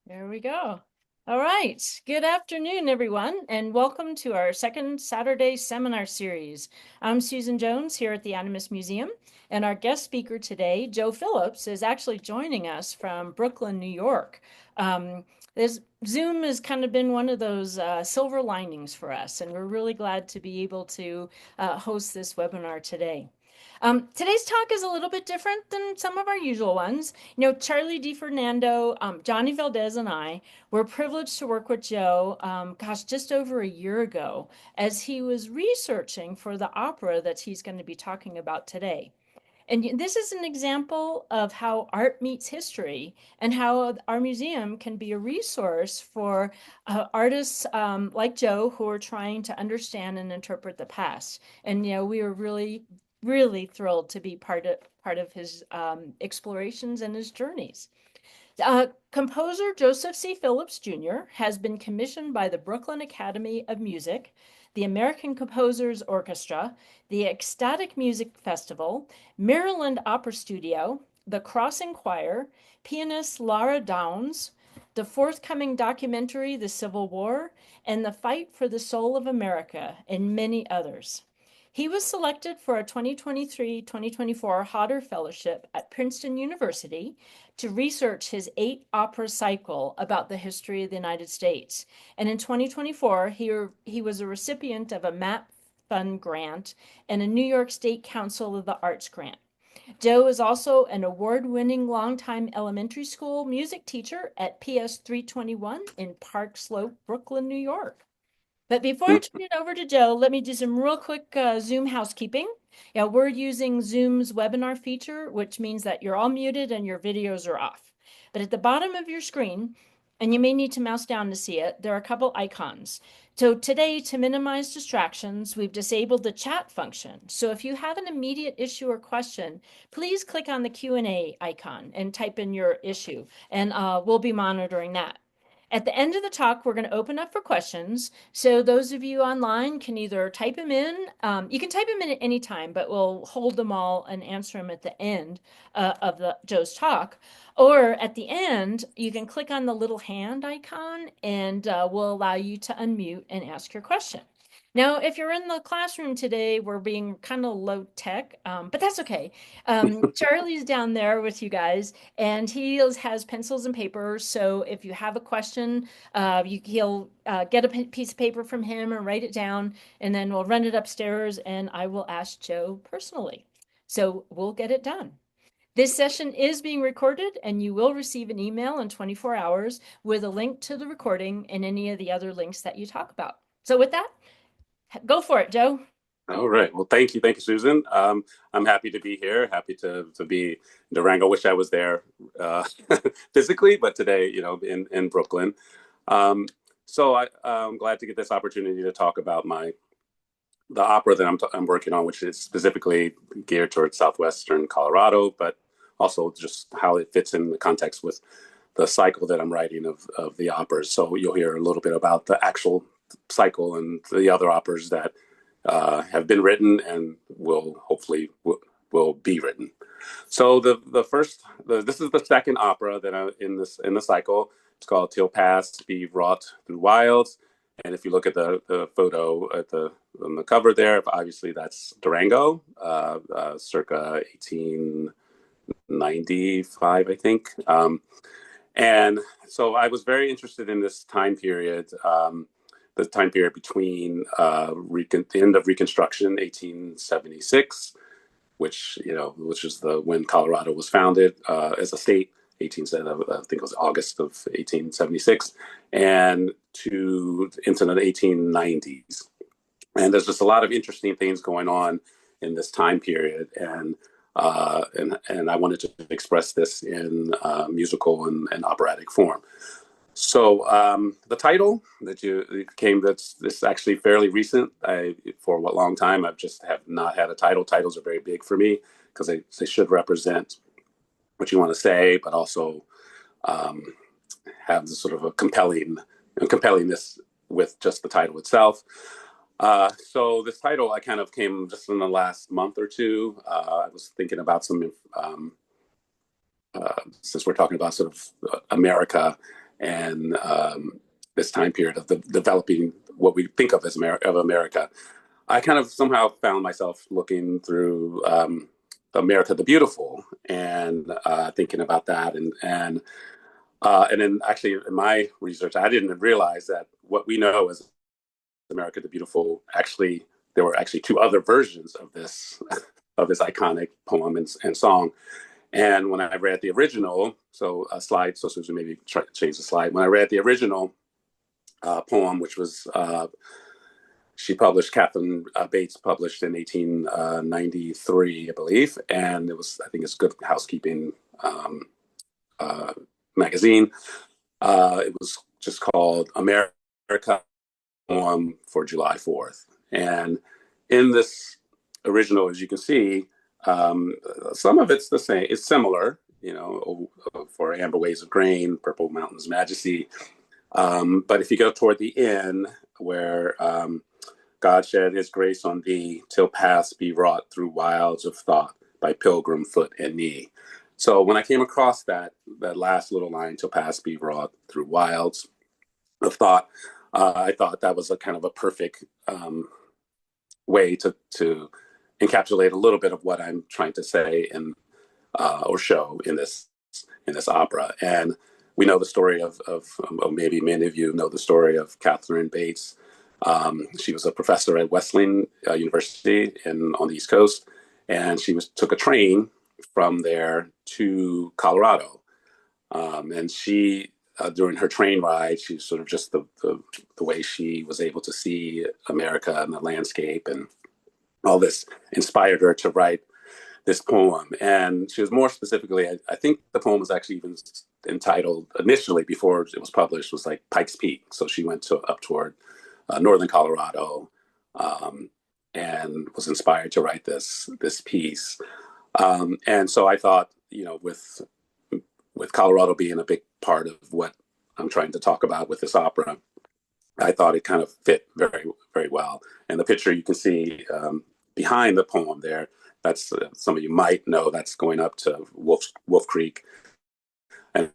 There we go. All right. Good afternoon, everyone, and welcome to our second Saturday seminar series. I'm Susan Jones here at the Animas Museum, and our guest speaker today, Joe Phillips, is actually joining us from Brooklyn, New York. Um, this Zoom has kind of been one of those silver linings for us, and we're really glad to be able to host this webinar today. Today's talk is a little bit different than some of our usual ones. Charlie DiFernando, Johnny Valdez, and I were privileged to work with Joe, just over a year ago, as he was researching for the opera that he's going to be talking about today. And this is an example of how art meets history and how our museum can be a resource for artists like Joe who are trying to understand and interpret the past. And we are really thrilled to be part of his explorations and his journeys. Composer Joseph C. Phillips Jr. has been commissioned by the Brooklyn Academy of Music, the American Composers Orchestra, the Ecstatic Music Festival, Maryland Opera Studio, the Crossing Choir, pianist Laura Downs, the forthcoming documentary The Civil War, and The Fight for the Soul of America, and many others. He was selected for a 2023-2024 Hodder Fellowship at Princeton University to research his 8 opera cycle about the history of the United States. And in 2024, he was a recipient of a MAP Fund grant and a New York State Council of the Arts grant. Joe is also an award-winning longtime elementary school music teacher at PS 321 in Park Slope, Brooklyn, New York. But before I turn it over to Joe, let me do some real quick Zoom housekeeping. Yeah, we're using Zoom's webinar feature, which means that you're all muted and your videos are off. But at the bottom of your screen, and you may need to mouse down to see it, there are a couple icons. So today, to minimize distractions, we've disabled the chat function. So if you have an immediate issue or question, please click on the Q&A icon and type in your issue, and we'll be monitoring that. At the end of the talk, we're going to open up for questions. So those of you online can either type them in. You can type them in at any time, but we'll hold them all and answer them at the end of Joe's talk. Or at the end, you can click on the little hand icon and we'll allow you to unmute and ask your question. Now, if you're in the classroom today, we're being kind of low tech, but that's okay. Charlie's down there with you guys, and he has pencils and paper. So if you have a question, he'll get a piece of paper from him and write it down, and then we'll run it upstairs, and I will ask Joe personally. So we'll get it done. This session is being recorded, and you will receive an email in 24 hours with a link to the recording and any of the other links that you talk about. So with that, go for it, Joe. All right. Well, thank you. Thank you, Susan. I'm happy to be here. Happy to be in Durango. Wish I was there uh, physically, but today, in Brooklyn. I'm glad to get this opportunity to talk about the opera that I'm working on, which is specifically geared towards southwestern Colorado, but also just how it fits in the context with the cycle that I'm writing of the operas. So you'll hear a little bit about the actual cycle and the other operas that have been written and will hopefully will be written. So this is the second opera that in the cycle. It's called "Till Past Be Wrought Through Wilds," and if you look at the photo on the cover there, obviously that's Durango, circa 1895, I think. And so I was very interested in this time period. The time period between the end of Reconstruction, 1876, which is when Colorado was founded as a state, I think it was August of 1876, and into the 1890s. And there's just a lot of interesting things going on in this time period, and I wanted to express this in musical and operatic form. So the title that's this actually fairly recent. For a long time, I've just have not had a title. Titles are very big for me because they should represent what you want to say, but also have the sort of a compellingness with just the title itself. So this title, I kind of came just in the last month or two. I was thinking about since we're talking about sort of America and this time period of the developing what we think of as America. I kind of somehow found myself looking through America the Beautiful and thinking about that, and then actually in my research, I didn't realize that what we know as America the Beautiful actually there were actually two other versions of this of this iconic poem and song. And when I read the original, so a slide, so Susan maybe try to change the slide. When I read the original poem, which was she published, Catherine Bates published in 1893, I believe, and it was, I think it's Good Housekeeping uh, magazine. It was just called America Poem for July 4th. And in this original, as you can see, some of it's the same, it's similar, for Amber Waves of Grain, Purple Mountains Majesty. But if you go toward the end, where God shed his grace on thee till paths be wrought through wilds of thought by pilgrim foot and knee. So when I came across that last little line, till paths be wrought through wilds of thought, I thought that was a kind of a perfect way to encapsulate a little bit of what I'm trying to say and or show in this opera. And we know the story of maybe many of you know the story of Catherine Bates. She was a professor at Wesleyan University on the East Coast, and she took a train from there to Colorado. And she, during her train ride, she sort of just the way she was able to see America and the landscape and all this inspired her to write this poem. And she was more specifically, I think the poem was actually even entitled initially before it was published was like Pikes Peak. So she went up toward northern Colorado and was inspired to write this piece. And so I thought, with Colorado being a big part of what I'm trying to talk about with this opera, I thought it kind of fit very, very well. And the picture you can see behind the poem there, that's some of you might know that's going up to Wolf Creek and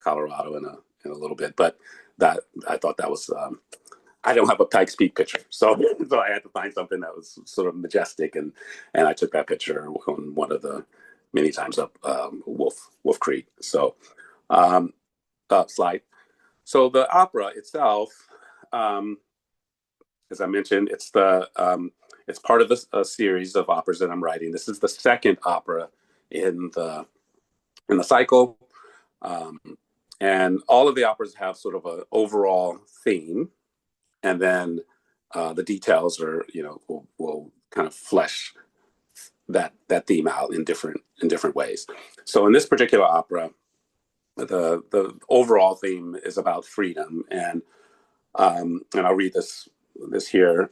Colorado in a little bit. But that I thought that was I don't have a Pikes Peak picture, so so I had to find something that was sort of majestic, and I took that picture on one of the many times up Wolf Creek. So slide. So the opera itself, um, as I mentioned, it's part of a series of operas that I'm writing. This is the second opera in the cycle, um, and all of the operas have sort of an overall theme, and then the details are will kind of flesh that theme out in different ways. So in this particular opera, the overall theme is about freedom, and I'll read this here.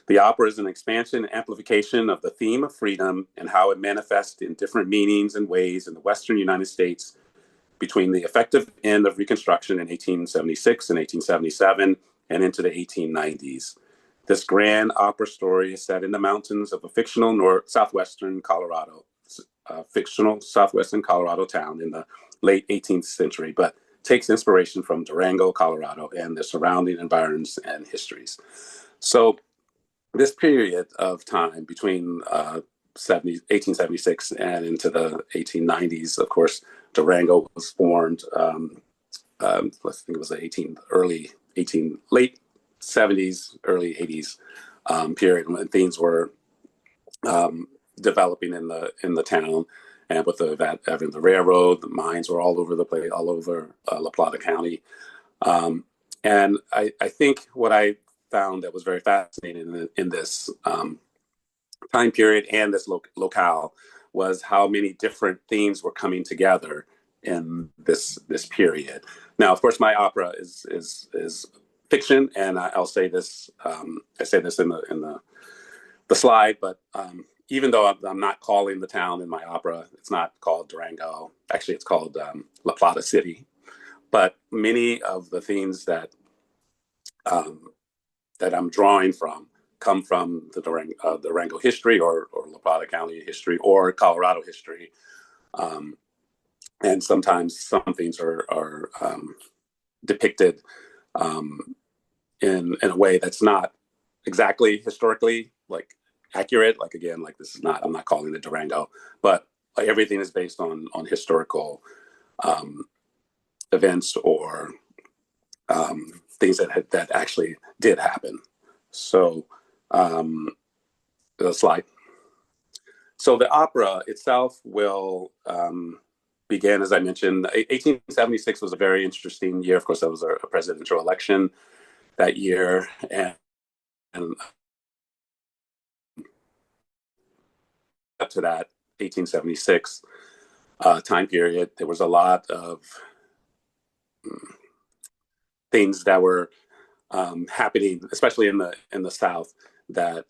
The opera is an expansion and amplification of the theme of freedom and how it manifests in different meanings and ways in the Western United States between the effective end of Reconstruction in 1876 and 1877 and into the 1890s. This grand opera story is set in the mountains of a fictional southwestern Colorado town in the late 18th century, but takes inspiration from Durango, Colorado, and the surrounding environs and histories. So this period of time between 1876 and into the 1890s, of course, Durango was formed. I think it was the late 70s, early 80s period when things were developing in the town, and with having the railroad, the mines were all over the place, all over La Plata County. And I think what I found that was very fascinating in this time period and this locale was how many different themes were coming together in this period. Now, of course, my opera is fiction, and I'll say this. I say this in the slide, but even though I'm not calling the town in my opera, it's not called Durango. Actually, it's called La Plata City. But many of the themes that I'm drawing from come from the Durango history or La Plata County history or Colorado history. And sometimes some things are depicted in a way that's not exactly historically like accurate. Like again, like this is not, I'm not calling it Durango, but like everything is based on historical um, events or things that actually did happen. So the slide. So the opera itself will begin, as I mentioned. 1876 was a very interesting year. Of course, that was a presidential election that year, and up to that 1876 time period, there was a lot of things that were happening, especially in the South, that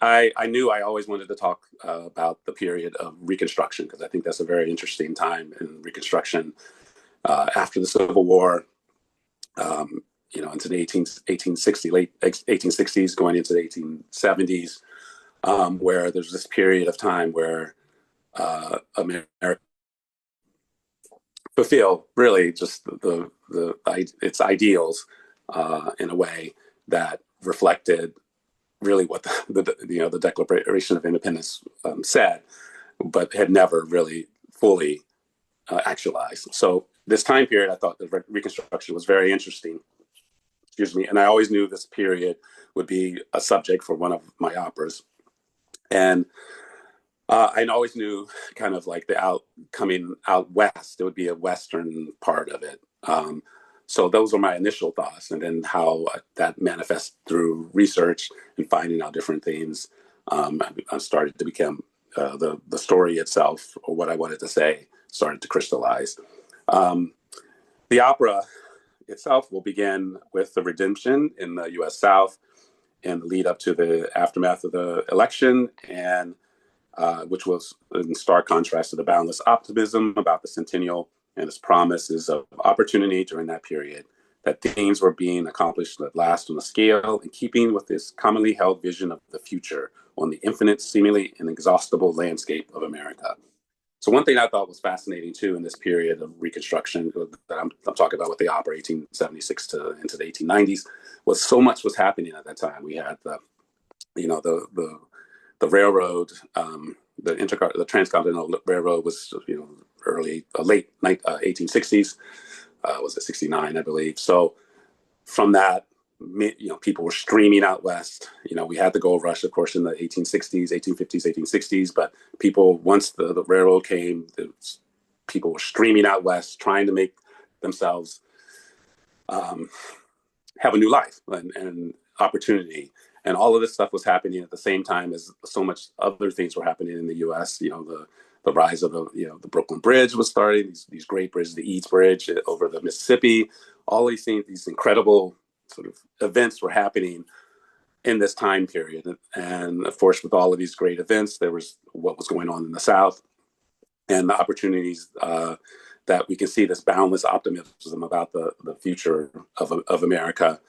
I knew I always wanted to talk about the period of Reconstruction because I think that's a very interesting time in Reconstruction after the Civil War. Into the 1860, late 1860s, going into the 1870s, where there's this period of time where America fulfill really just its ideals in a way that reflected really what the Declaration of Independence said, but had never really fully actualized. So this time period, I thought the Reconstruction was very interesting. Excuse me, and I always knew this period would be a subject for one of my operas, and I always knew kind of like coming out west, it would be a western part of it. So those were my initial thoughts, and then how that manifests through research and finding out different things. I started to become the story itself, or what I wanted to say, started to crystallize. The opera itself will begin with the redemption in the U.S. South and the lead up to the aftermath of the election, and which was in stark contrast to the boundless optimism about the centennial and its promises of opportunity during that period. That things were being accomplished at last on a scale in keeping with this commonly held vision of the future on the infinite, seemingly inexhaustible landscape of America. So one thing I thought was fascinating too in this period of Reconstruction that I'm talking about with the opera, 1876 to into the 1890s, was so much was happening at that time. We had the railroad, the transcontinental railroad was late 1860s. Was it 69, I believe? So from that, people were streaming out west. We had the gold rush, of course, in the 1860s, 1850s, 1860s. But people, once the railroad came, people were streaming out west, trying to make themselves have a new life and opportunity. And all of this stuff was happening at the same time as so much other things were happening in the U.S. The rise of the Brooklyn Bridge was starting. These great bridges, the Eads Bridge over the Mississippi. All these things, these incredible sort of events were happening in this time period. And of course, with all of these great events, there was what was going on in the South and the opportunities that we can see this boundless optimism about the future of America,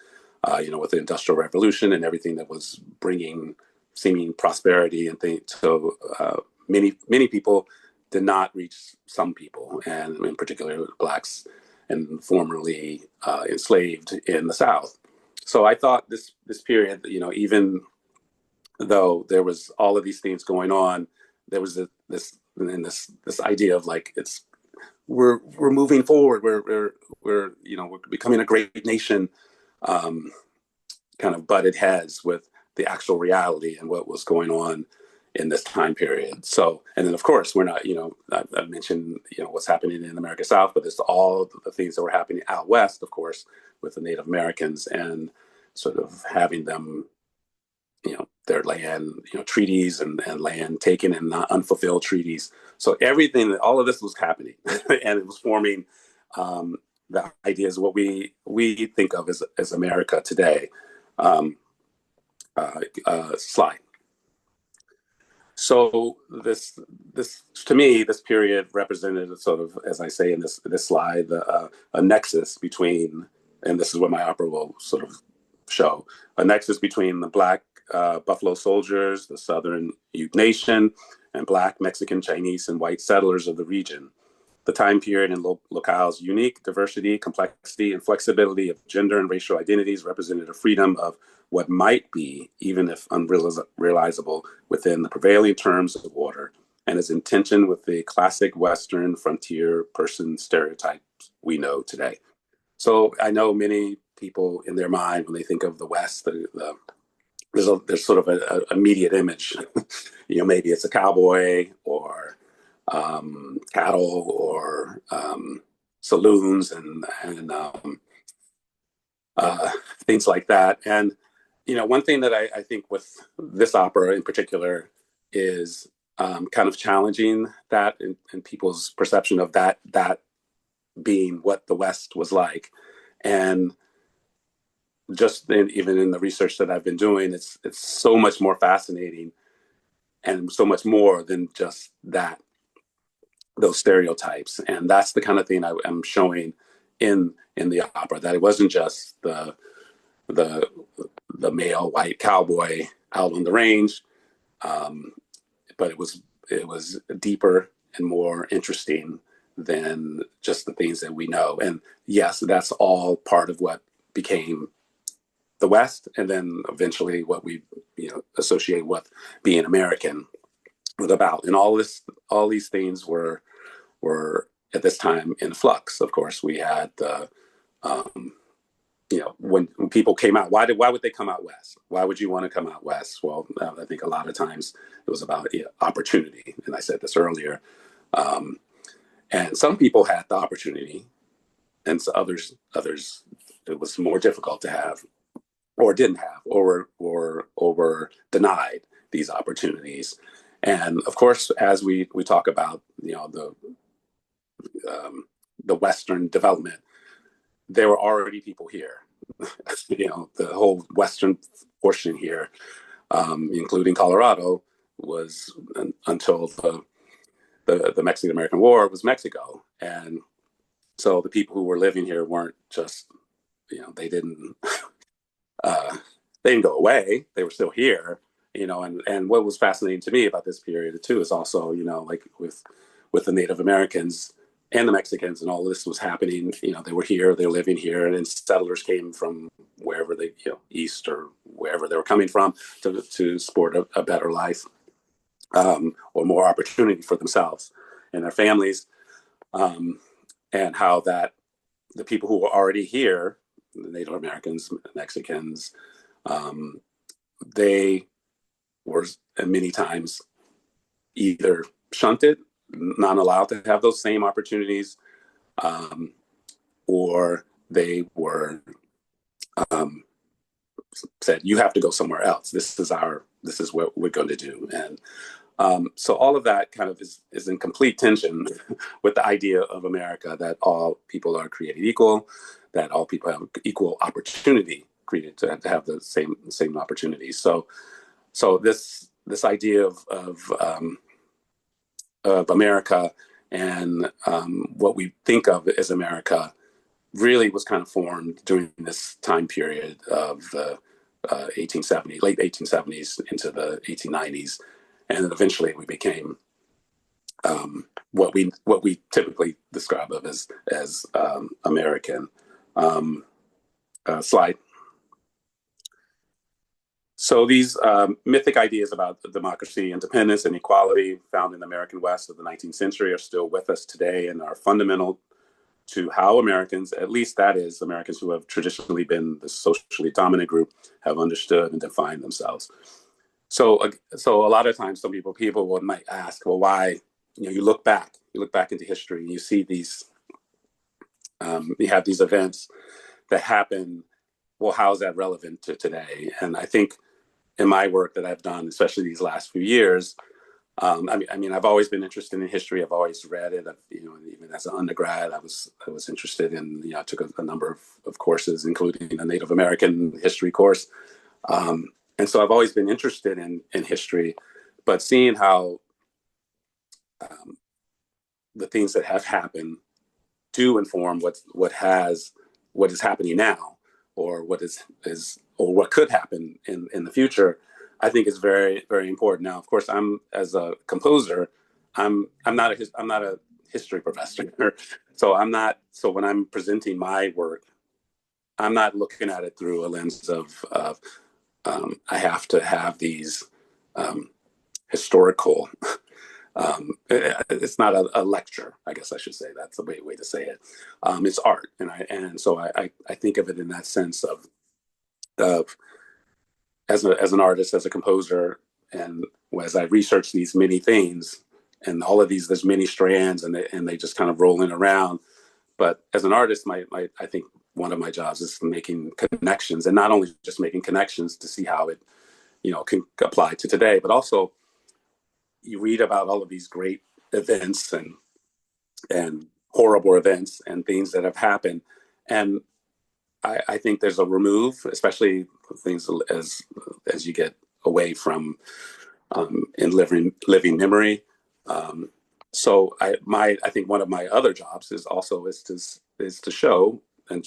with the Industrial Revolution and everything that was bringing seeming prosperity and things. So many people did not reach some people, and in particular, blacks and formerly enslaved in the South. So I thought this period, even though there was all of these things going on, there was this idea of like we're moving forward. We're becoming a great nation. Kind of butted heads with the actual reality and what was going on in this time period. So, and then of course we're not, I mentioned, what's happening in America South, but there's all the things that were happening out West, of course, with the Native Americans and sort of having them, their land, treaties and land taken and not unfulfilled treaties. So everything, all of this was happening and it was forming the ideas of what we think of as America today. Slide. So this to me, this period represented sort of, as I say in this slide, a nexus between, and this is what my opera will sort of show, a nexus between the Black Buffalo Soldiers, the Southern Ute Nation, and Black, Mexican, Chinese, and white settlers of the region. the time period and locale's unique diversity, complexity, and flexibility of gender and racial identities represented a freedom of what might be, even if unrealizable, within the prevailing terms of order, and is in tension with the classic Western frontier person stereotypes we know today. So I know many people in their mind, when they think of the West, there's sort of an immediate image. Maybe it's a cowboy or cattle or saloons and uh, things like that. And one thing that I think with this opera in particular is kind of challenging that in people's perception of that being what the West was like. And even in the research that I've been doing, it's so much more fascinating and so much more than just those stereotypes. And that's the kind of thing I'm showing in the opera, that it wasn't just the the male white cowboy out on the range, um, but it was deeper and more interesting than just the things that we know. And yes, that's all part of what became the West, and then eventually what we associate with being American was about. And all these things were at this time in flux. Of course, we had the when people came out, why would they come out west? Why would you want to come out west? Well, I think a lot of times it was about opportunity, and I said this earlier. Um, and some people had the opportunity, and so others it was more difficult to have, or didn't have, or were denied these opportunities. And of course, as we talk about the Western development, there were already people here. The whole Western portion here, including Colorado, was until the Mexican American War was Mexico. And so the people who were living here weren't just, they didn't uh, they didn't go away. They were still here. And what was fascinating to me about this period too is also, like with the Native Americans and the Mexicans, and all this was happening. They were here, they were living here, and then settlers came from wherever they, east or wherever they were coming from to support a better life, or more opportunity for themselves and their families, and how that the people who were already here, the Native Americans, Mexicans, um, they were many times either shunted, not allowed to have those same opportunities, um, or they were um, said, "You have to go somewhere else. This is what we're going to do." And so all of that kind of is in complete tension with the idea of America, that all people are created equal, that all people have equal opportunity created to have the same opportunities. So this idea of America and what we think of as America really was kind of formed during this time period of the 1870s, late 1870s into the 1890s, and then eventually we became what we typically describe of as American. Slide. So these mythic ideas about democracy, independence, and equality found in the American West of the 19th century are still with us today and are fundamental to how Americans, at least that is, Americans who have traditionally been the socially dominant group, have understood and defined themselves. So a lot of times, some people might ask, well, why? You look back into history, and you see you have these events that happen. Well, how is that relevant to today? And I think in my work that I've done, especially these last few years, I've always been interested in history. I've always read it. Even as an undergrad, I was interested in. I took a number of courses, including a Native American history course, and so I've always been interested in history. But seeing how um, the things that have happened do inform what is happening now, or what could happen in the future, I think is very very important. Now, of course, I'm as a composer, I'm not a history professor. So I'm not, so when I'm presenting my work, I'm not looking at it through a lens of I have to have these um, historical, it's not a lecture, I guess I should say. That's the way to say it. It's art. And so I think of it in that sense of as an artist, as a composer, and as I research these many things and all of these, there's many strands and they just kind of roll in around. But as an artist, I think one of my jobs is making connections, and not only just making connections to see how it, can apply to today, but also you read about all of these great events and horrible events and things that have happened. And I think there's a remove, especially things as you get away from in living memory. Um, I think one of my other jobs is to show and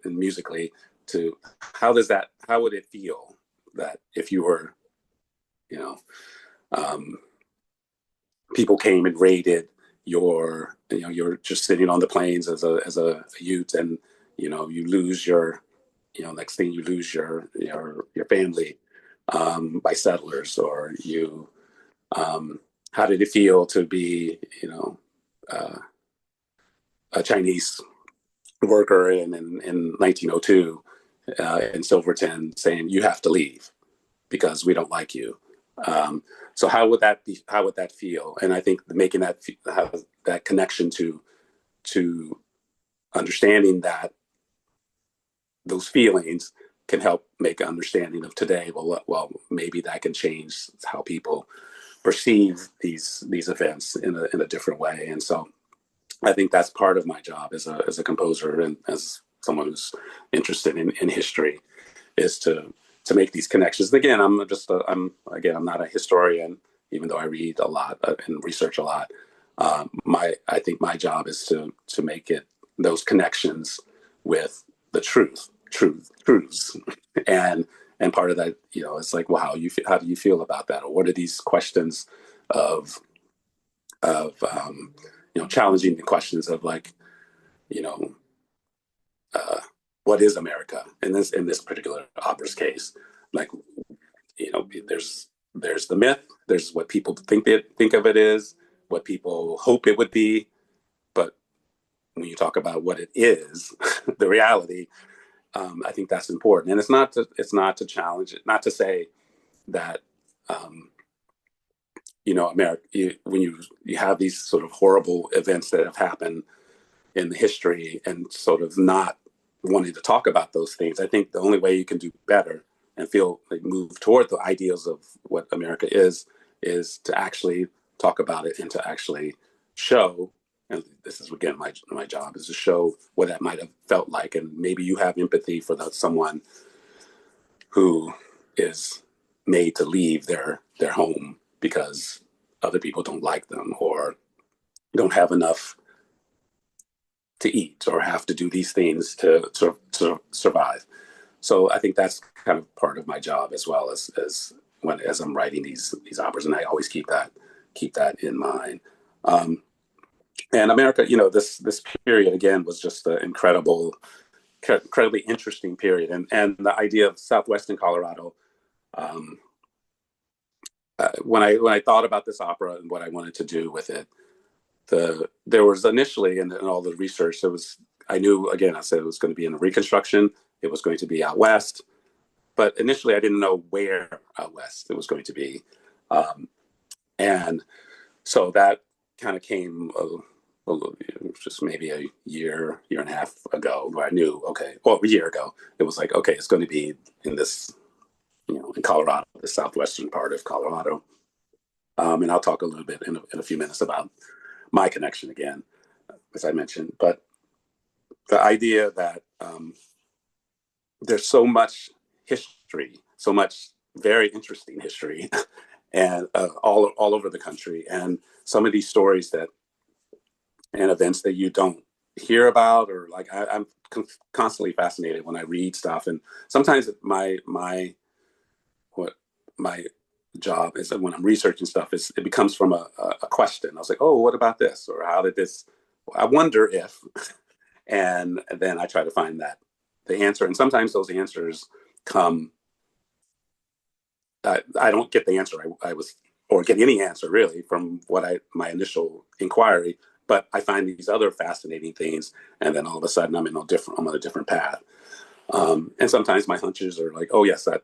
musically to how would it feel that if you were, you know um, people came and raided you're just sitting on the plains as a youth, and you lose your, next thing you lose your family by settlers, or you how did it feel to be, uh, a Chinese worker in 1902 in Silverton, saying you have to leave because we don't like you. Um, so how would that be? How would that feel? And I think making have that connection to understanding that those feelings can help make an understanding of today. Well, maybe that can change how people perceive these events in a different way. And so I think that's part of my job as a composer and as someone who's interested in history, is to make these connections. And again, I'm not a historian, even though I read a lot and research a lot. I think my job is to make it those connections with the truths, and part of that, it's like, well, how do you feel about that, or what are these questions of of challenging the questions of, like, you know uh, what is America in this particular opera's case, like, there's the myth, there's what people think of it is, what people hope it would be, but when you talk about what it is, the reality, I think that's important. And it's not to challenge it, not to say that, um, America, when you have these sort of horrible events that have happened in the history, and sort of not wanting to talk about those things. I think the only way you can do better and feel like move toward the ideals of what America is to actually talk about it, and to actually show. And this is, again, my job is to show what that might have felt like, and maybe you have empathy for someone who is made to leave their home because other people don't like them, or don't have enough to eat, or have to do these things to survive. So I think that's kind of part of my job, as well as I'm writing these operas, and I always keep that in mind. Um, and America, this period again was just an incredibly interesting period, and the idea of southwestern Colorado. Um, when I thought about this opera and what I wanted to do with it, there was initially in all the research, I knew, again, I said it was going to be in the Reconstruction, it was going to be out west, but initially I didn't know where out west it was going to be, and so that kind of came just maybe a year and a half ago, where I knew, okay, well, a year ago, it was like, okay, it's going to be in this, in Colorado, the southwestern part of Colorado. And I'll talk a little bit in a few minutes about my connection again, as I mentioned. But the idea that there's so much history, so much very interesting history, and all over the country, and some of these stories and events that you don't hear about, or like, I'm constantly fascinated when I read stuff, and sometimes what my job is that when I'm researching stuff, is it becomes from a question. I was like, oh, what about this? Or how did this? I wonder if, and then I try to find the answer. And sometimes those answers come. I don't get the answer I was, or get any answer really from what my initial inquiry. But I find these other fascinating things, and then all of a sudden I'm on a different path. And sometimes my hunches are like, oh yes, I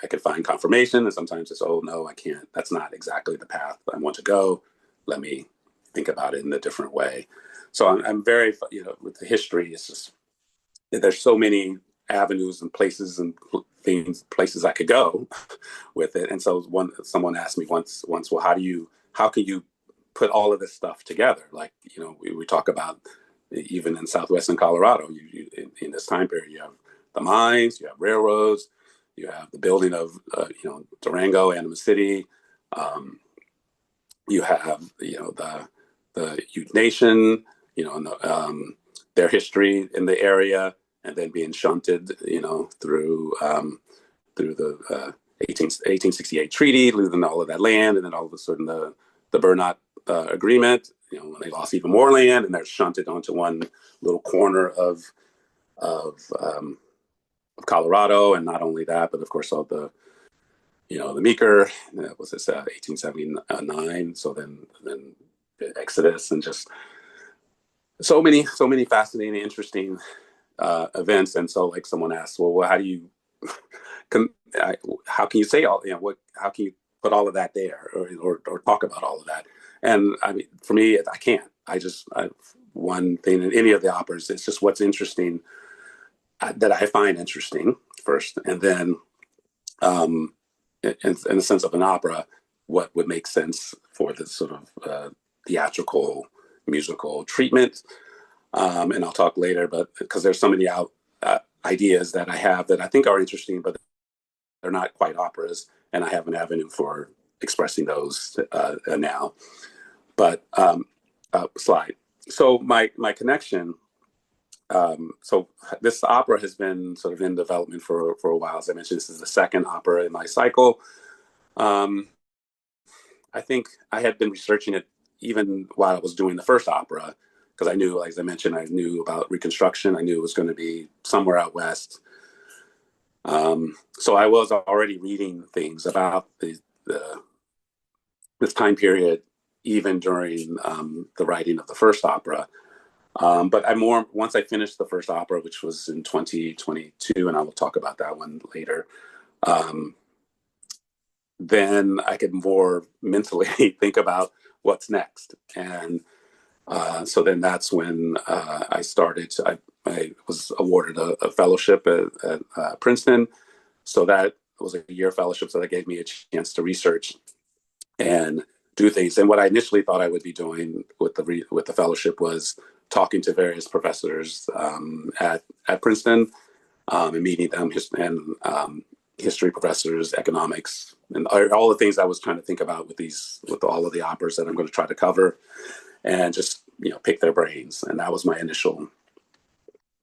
could find confirmation, and sometimes it's, oh no, I can't. That's not exactly the path I want to go. Let me think about it in a different way. So I'm very, with the history, it's just there's so many avenues and places and places I could go with it. And so someone asked me once, well, how can you put all of this stuff together? Like, we talk about even in southwestern Colorado, in this time period, you have the mines, you have railroads, you have the building of, Durango, Animas City. You have, the Ute Nation, and their history in the area, and then being shunted, through the 1868 treaty, losing all of that land, and then all of a sudden the Burnett agreement, when they lost even more land, and they're shunted onto one little corner of, um, of Colorado, and not only that, but of course all the Meeker, that was this 1879. So then the Exodus, and just so many fascinating, interesting events. And so, like, someone asked, well, how do you can how can you say all, how can you put all of that there, or talk about all of that? And I mean, for me, I can't. One thing in any of the operas, it's just what's interesting, that I find interesting first, and then in the sense of an opera, what would make sense for the sort of theatrical musical treatment. And I'll talk later, but because there's so many ideas that I have that I think are interesting, but they're not quite operas, and I have an avenue for expressing those now. But slide. So my connection. So this opera has been sort of in development for a while. As I mentioned, this is the second opera in my cycle. Um, I think I had been researching it even while I was doing the first opera, because I knew, as I mentioned, I knew about Reconstruction. I knew it was going to be somewhere out west. So I was already reading things about this time period, even during the writing of the first opera. But once I finished the first opera, which was in 2022, and I will talk about that one later. Um, then I could more mentally think about what's next. And so then that's when I was awarded a fellowship at Princeton. So that was a year fellowship. So that gave me a chance to research and do things. And what I initially thought I would be doing with the fellowship was talking to various professors at Princeton, and meeting them, and history professors, economics, and all the things I was trying to think about with all of the operas that I'm going to try to cover, and just pick their brains. And that was my initial.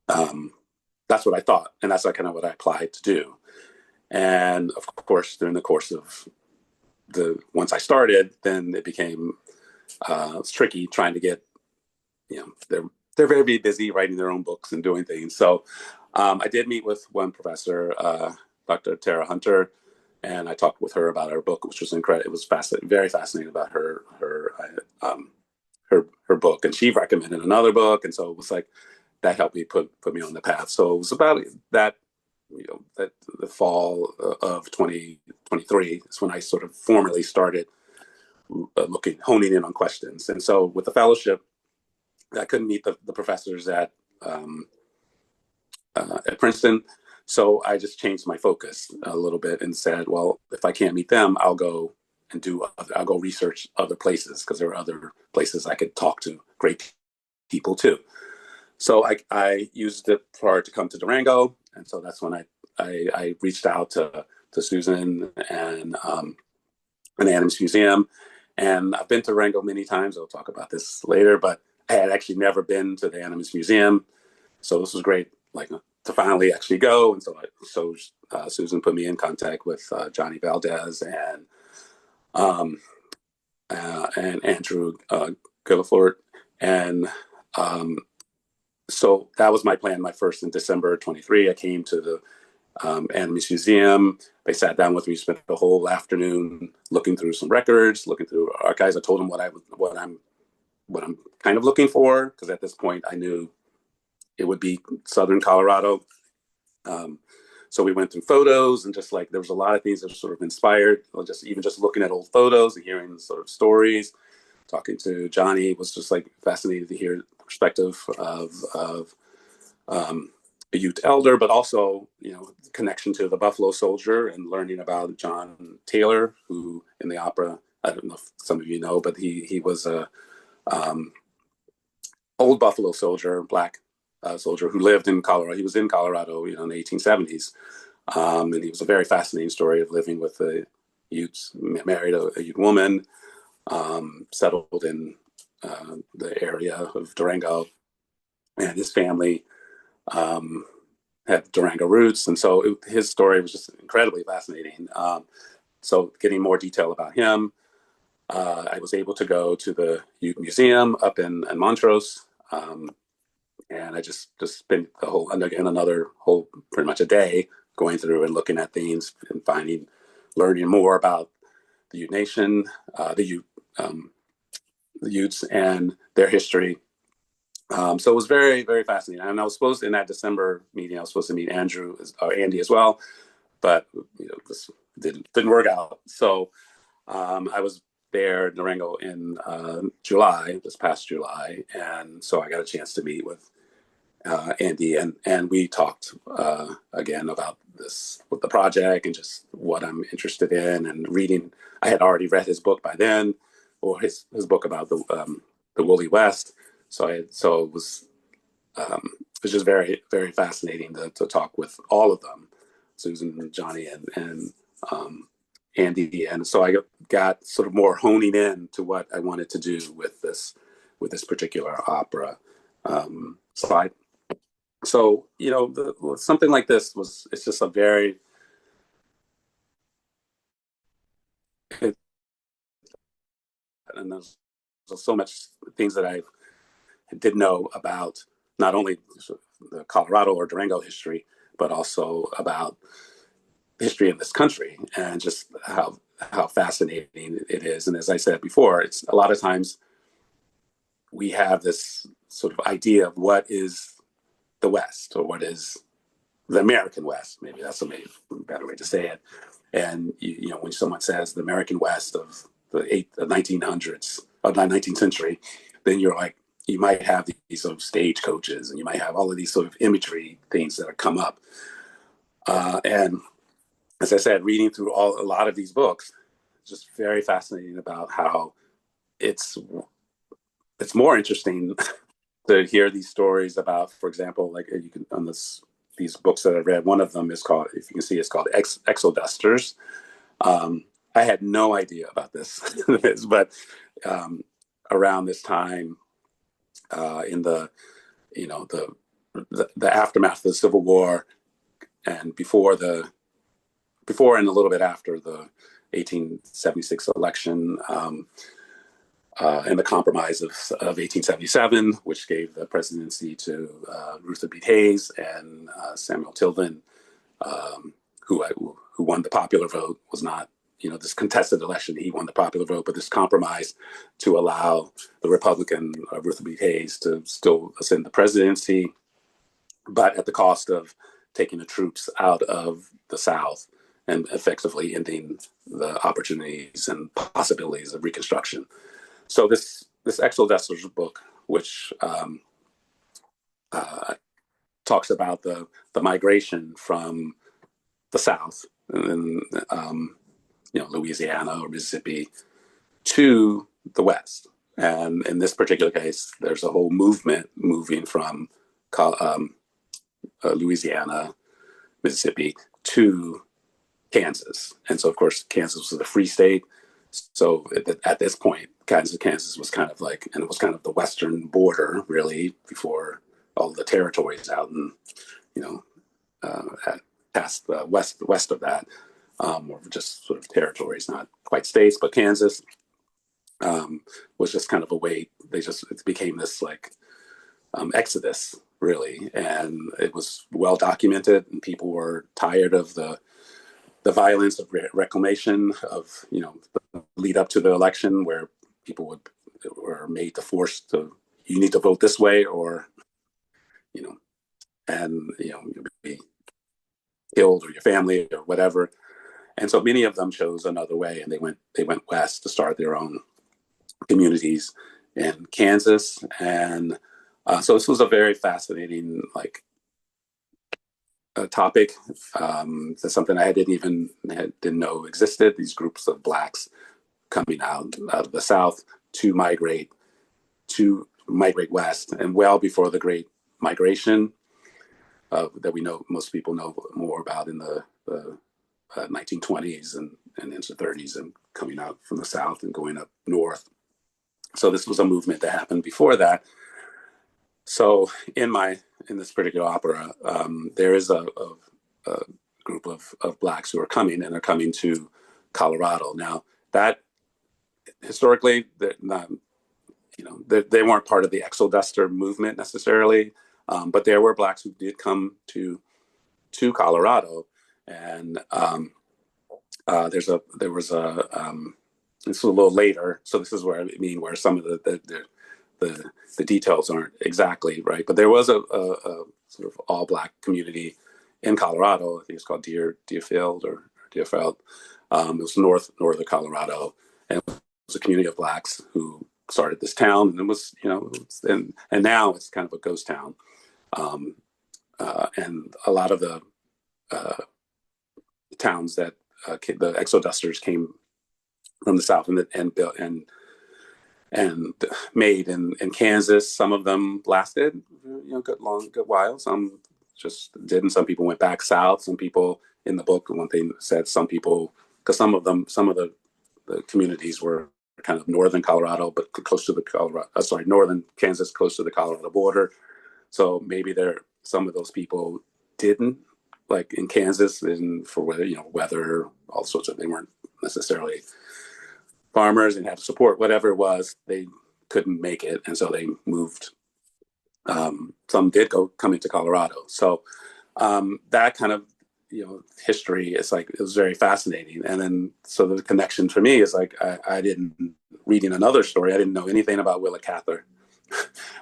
That's what I thought, and that's kind of what I applied to do. And of course, during the course of once I started, then it became it's tricky trying to get, they're very busy writing their own books and doing things. So I did meet with one professor, Dr. Tara Hunter, and I talked with her about her book, which was incredible. It was very fascinating about her book, and she recommended another book, and so it was like that helped me put me on the path. So it was about that, that the fall of 2023 is when I sort of formally started honing in on questions. And so with the fellowship, I couldn't meet the professors at Princeton. So I just changed my focus a little bit and said, well, if I can't meet them, I'll go research other places, because there are other places I could talk to great people too. So I used it to come to Durango. And so that's when I reached out to Susan and an Adams Museum. And I've been to Durango many times. I'll talk about this later, but I had actually never been to the Animus Museum. So this was great, like to finally actually go. And so Susan put me in contact with Johnny Valdez um, and Andrew Guillefort. And um, so that was my plan. My first in December 23, I came to the Animus Museum. They sat down with me, spent the whole afternoon looking through some records, looking through archives. I told them what I'm kind of looking for, because at this point I knew it would be Southern Colorado. Um, so we went through photos, and just like there was a lot of things that were sort of inspired, just even just looking at old photos and hearing sort of stories. Talking to Johnny was just like fascinated to hear the perspective of a youth elder, but also, connection to the Buffalo Soldier and learning about John Taylor, who in the opera, I don't know if some of you know, but he was a um, old Buffalo soldier, black soldier who lived in Colorado. He was in Colorado, in the 1870s, and he was a very fascinating story of living with the Utes, married a Ute woman, settled in the area of Durango, and his family um, had Durango roots, and so his story was just incredibly fascinating. So, getting more detail about him, I was able to go to the Ute Museum up in Montrose, and I just spent the whole again another whole pretty much a day going through and looking at things and learning more about the Ute Nation, um, the Utes and their history. So it was very, very fascinating. And I was supposed in that December meeting, I was supposed to meet Andrew or Andy as well, but this didn't work out. So I was there in Durango in July, this past July, and so I got a chance to meet with Andy, and we talked again about this with the project and just what I'm interested in and reading. I had already read his book by then, or his book about the Woolly West. So it was just very, very fascinating to talk with all of them, Susan and Johnny and um, Andy, and so I got sort of more honing in to what I wanted to do with this particular opera. So something like this it's just a very it, and there's so much things that I did know about not only the Colorado or Durango history, but also about history in this country and just how fascinating it is. And as I said before, it's a lot of times we have this sort of idea of what is the West or what is the American West. Maybe that's a better way to say it. And when someone says the American West of the 1900s of the 19th century, then you're like, you might have these sort of stagecoaches and you might have all of these sort of imagery things that have come up. And as I said, reading through a lot of these books, just very fascinating about how it's it's more interesting to hear these stories about, for example, like you can on these books that I read. One of them is called, if you can see, it's called Exodusters. I had no idea about this, but around this time in the aftermath of the Civil War and before and a little bit after the 1876 election, and the compromise of 1877, which gave the presidency to Ruther B. Hayes and Samuel Tilden, who won the popular vote. Was not, this contested election. He won the popular vote, but this compromise to allow the Republican Ruther B. Hayes to still ascend the presidency, but at the cost of taking the troops out of the South and effectively ending the opportunities and possibilities of Reconstruction. So this Exodusters book, which uh, talks about the migration from the South and Louisiana or Mississippi to the West, and in this particular case, there's a whole movement moving from Louisiana, Mississippi to Kansas, and so of course Kansas was a free state. So at this point, Kansas was kind of like, and it was kind of the western border, really, before all the territories out in, past west of that, or just sort of territories, not quite states, but Kansas was just kind of a way. It became this like exodus, really, and it was well documented, and people were tired of the violence of reclamation of the lead up to the election, where people were made to force to you need to vote this way, or you know you'll be killed or your family or whatever. And so many of them chose another way, and they went west to start their own communities in Kansas. And so this was a very fascinating topic. That's something I didn't know existed. These groups of blacks coming out of the South to migrate west, and well before the Great Migration that most people know more about in the 1920s and into the 30s, and coming out from the South and going up north. So this was a movement that happened before that. So in this particular opera, there is a group of blacks who are coming, and are coming to Colorado. Now that historically, they're not, they weren't part of the exoduster movement necessarily, but there were blacks who did come to Colorado, and there was it's a little later, so this is where where some of the details aren't exactly right, but there was a sort of all black community in Colorado. I think it's called Deerfield or Deerfield. It was north of Colorado, and it was a community of blacks who started this town, and it was and now it's kind of a ghost town, and a lot of the towns that the exodusters came from the South and built and made in Kansas. Some of them lasted, good while. Some just didn't. Some people went back south. Some people in the book, one thing said, some people, because some of the communities were kind of northern Colorado, but close to the northern Kansas, close to the Colorado border. So maybe some of those people didn't, like in Kansas, and for weather, all sorts of, they weren't necessarily farmers and had to support whatever it was, they couldn't make it, and so they moved. Some did come into Colorado. So that kind of history is like, it was very fascinating. And then so the connection for me is like, I didn't, reading another story, I didn't know anything about Willa Cather.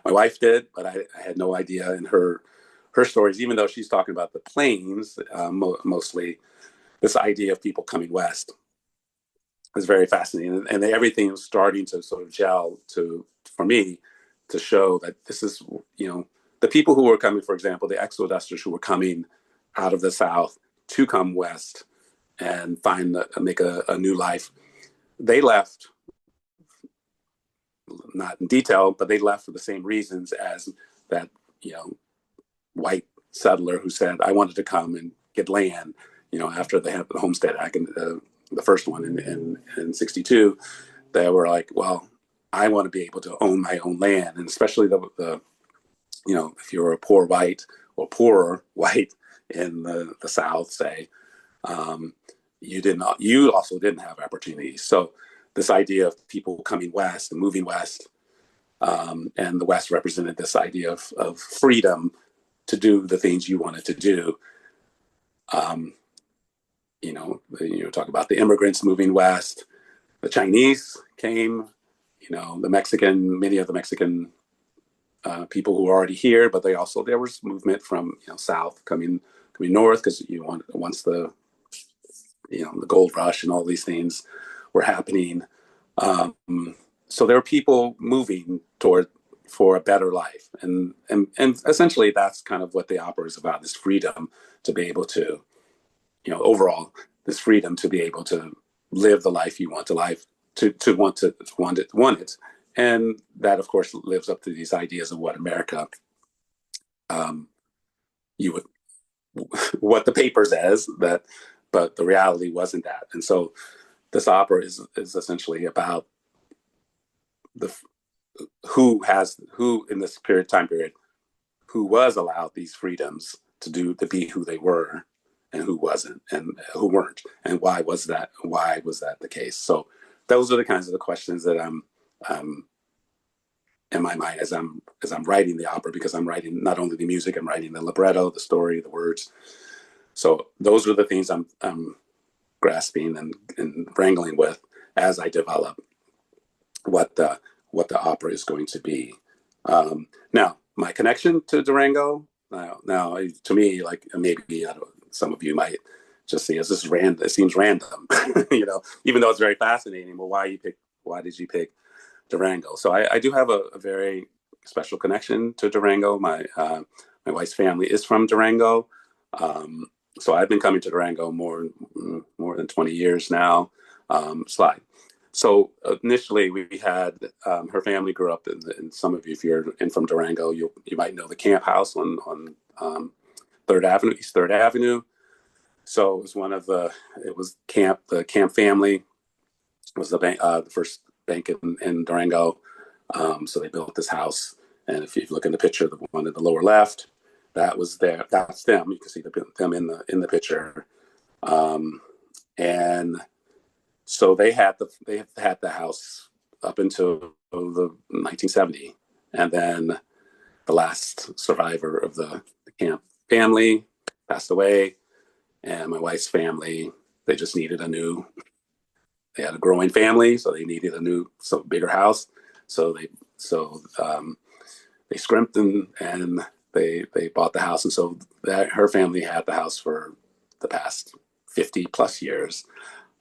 My wife did, but I had no idea in her stories, even though she's talking about the plains, mostly, this idea of people coming west is very fascinating, and everything was starting to sort of gel for me to show that this is the people who were coming, for example, the exodusters who were coming out of the South to come west and make a new life. They left, not in detail, but they left for the same reasons as that white settler who said, I wanted to come and get land, after they had the Homestead Act, and the first one in 62. They were like, well, I want to be able to own my own land. And especially the if you're a poor white or poorer white in the South, say, you also didn't have opportunities. So this idea of people coming west and moving west, and the West represented this idea of freedom to do the things you wanted to do. Talk about the immigrants moving west. The Chinese came, many of the Mexican people who were already here, but there was movement from south coming north, because once the gold rush and all these things were happening. So there were people moving for a better life, and essentially that's kind of what the opera is about: this freedom to be able to, overall, this freedom to be able to live the life you want to want it, and that of course lives up to these ideas of what America, you would what the paper says that, but the reality wasn't that. And so this opera is essentially about the who in this time period, who was allowed these freedoms to be who they were and who wasn't and who weren't, and why was that the case. So those are the kinds of the questions that I'm in my mind as I'm writing the opera, because I'm writing not only the music, I'm writing the libretto, the story, the words. So those are the things I'm grasping and wrangling with as I develop what the opera is going to be. Now, my connection to Durango, now to me, like maybe some of you might just see as this random. It seems random, even though it's very fascinating. Well, why did you pick Durango? So I do have a very special connection to Durango. My wife's family is from Durango. So I've been coming to Durango more than 20 years now. Slide. So initially, we had her family grew up in some of you, if you're in from Durango, you might know the Camp House on Third Avenue, East Third Avenue. So it was the Camp family was the first bank in Durango. So they built this house, and if you look in the picture, the one in the lower left, that's them. You can see them in the picture, and so they had the house up until the 1970, and then the last survivor of the camp family passed away, and my wife's family, they just needed they had a growing family, so they needed bigger house. So they scrimped and they bought the house, and so her family had the house for the past 50 plus years.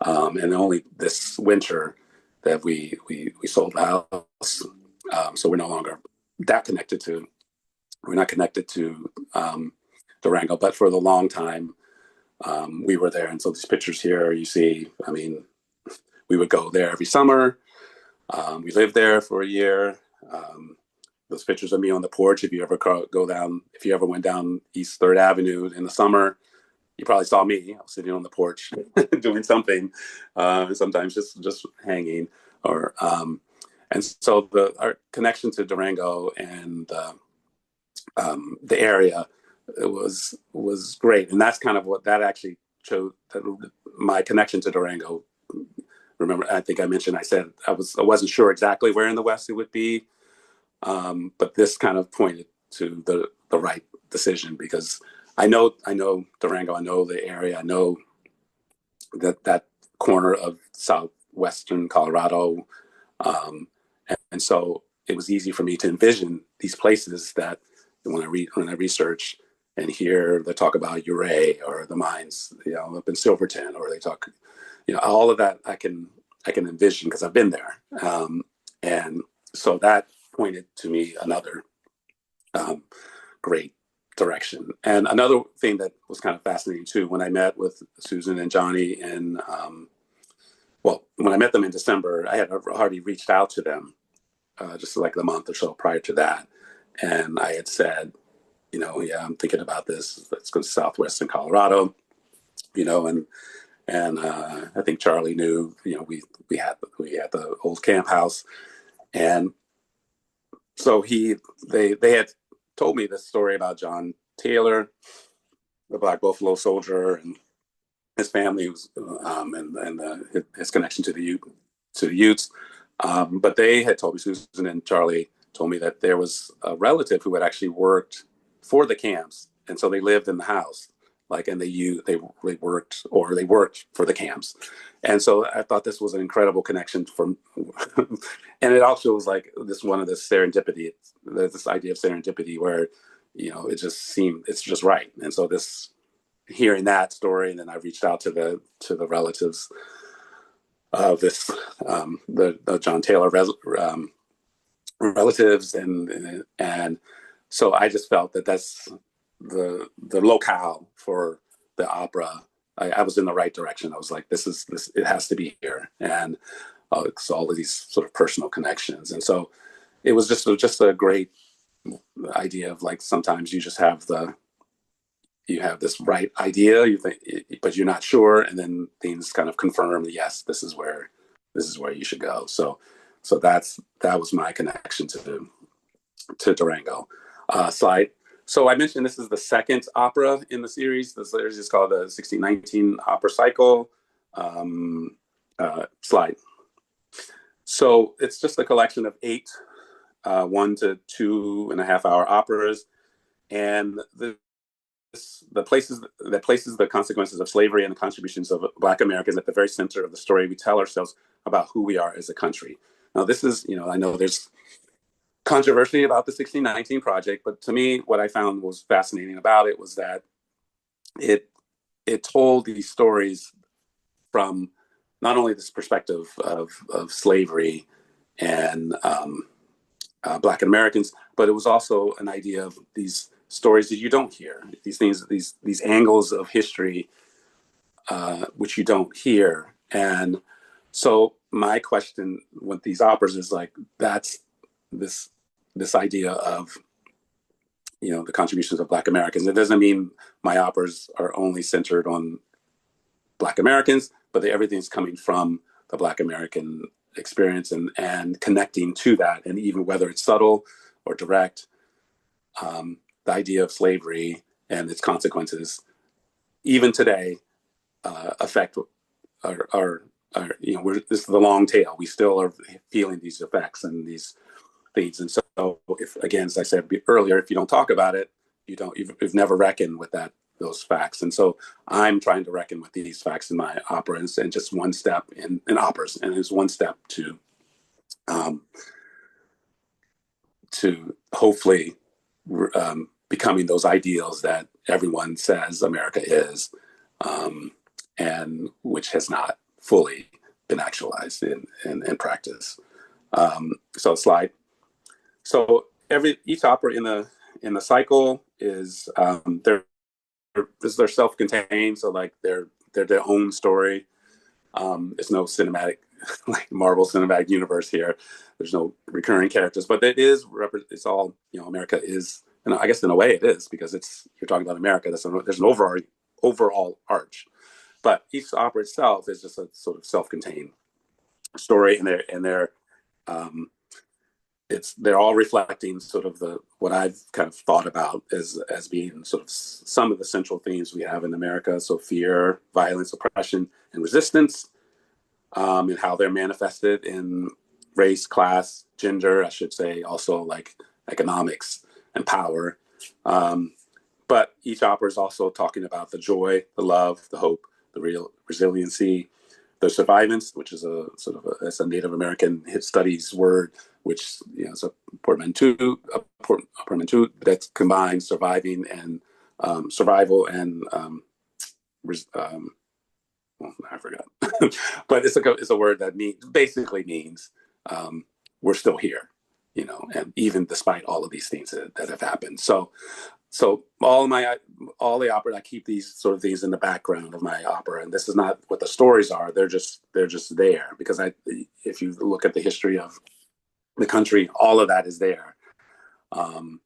And only this winter that we sold the house. So we're no longer that connected to. We're not connected to Durango, but for the long time we were there. And so these pictures here, you see. I mean, we would go there every summer. We lived there for a year. Those pictures of me on the porch. If you ever went down East Third Avenue in the summer, you probably saw me. I was sitting on the porch doing something, sometimes just hanging. And so our connection to Durango and the area, it was great, and that's kind of what that actually showed. My connection to Durango. Remember, I think I mentioned, I said I wasn't sure exactly where in the West it would be, but this kind of pointed to the right decision, because I know Durango, I know the area, I know that corner of southwestern Colorado, and so it was easy for me to envision these places that when I research and hear they talk about Uray or the mines, up in Silverton, or they talk, all of that I can envision because I've been there, and so that pointed to me another great direction. And another thing that was kind of fascinating too, when I met with Susan and Johnny, and when I met them in December, I had already reached out to them just like a month or so prior to that, and I had said, yeah, I'm thinking about this. Let's go to southwestern Colorado, and I think Charlie knew. We had the old camp house, and so they had told me this story about John Taylor, the Black Buffalo soldier, and his family was, and his connection to the Utes. But they had told me, Susan and Charlie told me, that there was a relative who had actually worked for the camps, and so they lived in the house, and they worked for the camps, and so I thought this was an incredible connection and it also was like this serendipity, this idea of serendipity, where it just seemed it's just right, and so this hearing that story, and then I reached out to the relatives of the John Taylor relatives, and so I just felt that that's the locale for the opera. I was in the right direction. I was like, this. It has to be here, and so all of these sort of personal connections, and so it was just a great idea of, like, sometimes you have this right idea, you think, but you're not sure, and then things kind of confirm, yes, this is where you should go. So that was my connection to Durango. Slide. So I mentioned this is the second opera in the series. The series is called the 1619 Opera Cycle. Slide. So it's just a collection of eight 1 to 2.5 hour operas, and the places that places the consequences of slavery and the contributions of Black Americans at the very center of the story. We tell ourselves about who we are as a country. Now, this is, I know there's controversy about the 1619 project, but to me, what I found was fascinating about it was that it it told these stories from not only this perspective of slavery and Black Americans, but it was also an idea of these stories that you don't hear, these things, these angles of history which you don't hear. And so my question with these operas is like that's this this idea of the contributions of Black Americans. It doesn't mean my operas are only centered on Black Americans, but everything's coming from the Black American experience and connecting to that, and even whether it's subtle or direct, the idea of slavery and its consequences, even today, affect this is the long tail. We still are feeling these effects and these things, and so if again, as I said earlier, if you don't talk about it, you've never reckoned with those facts. And so I'm trying to reckon with these facts in my operas, and just one step in operas, and it's one step um, to hopefully becoming those ideals that everyone says America is, and which has not fully been actualized in practice. So slide. So each opera in the cycle is they're self-contained, so like they're their own story. There's no cinematic like Marvel Cinematic Universe here. There's no recurring characters, but it's all America is, and I guess in a way it is because you're talking about America. There's an overall arch, but each opera itself is just a sort of self-contained story, and um, they're all reflecting sort of what I've kind of thought about as being sort of some of the central themes we have in America. So fear, violence, oppression, and resistance, and how they're manifested in race, class, gender, I should say, also like economics and power. Um, but each opera is also talking about the joy, the love, the hope, the real resiliency, the survivance, which is it's a Native American studies word, which is a portmanteau that combines surviving and survival and well, I forgot, but it's a word that basically means we're still here, and even despite all of these things that have happened. So all the opera, I keep these sort of things in the background of my opera, and this is not what the stories are. They're just there because if you look at the history of the country, all of that is there, um,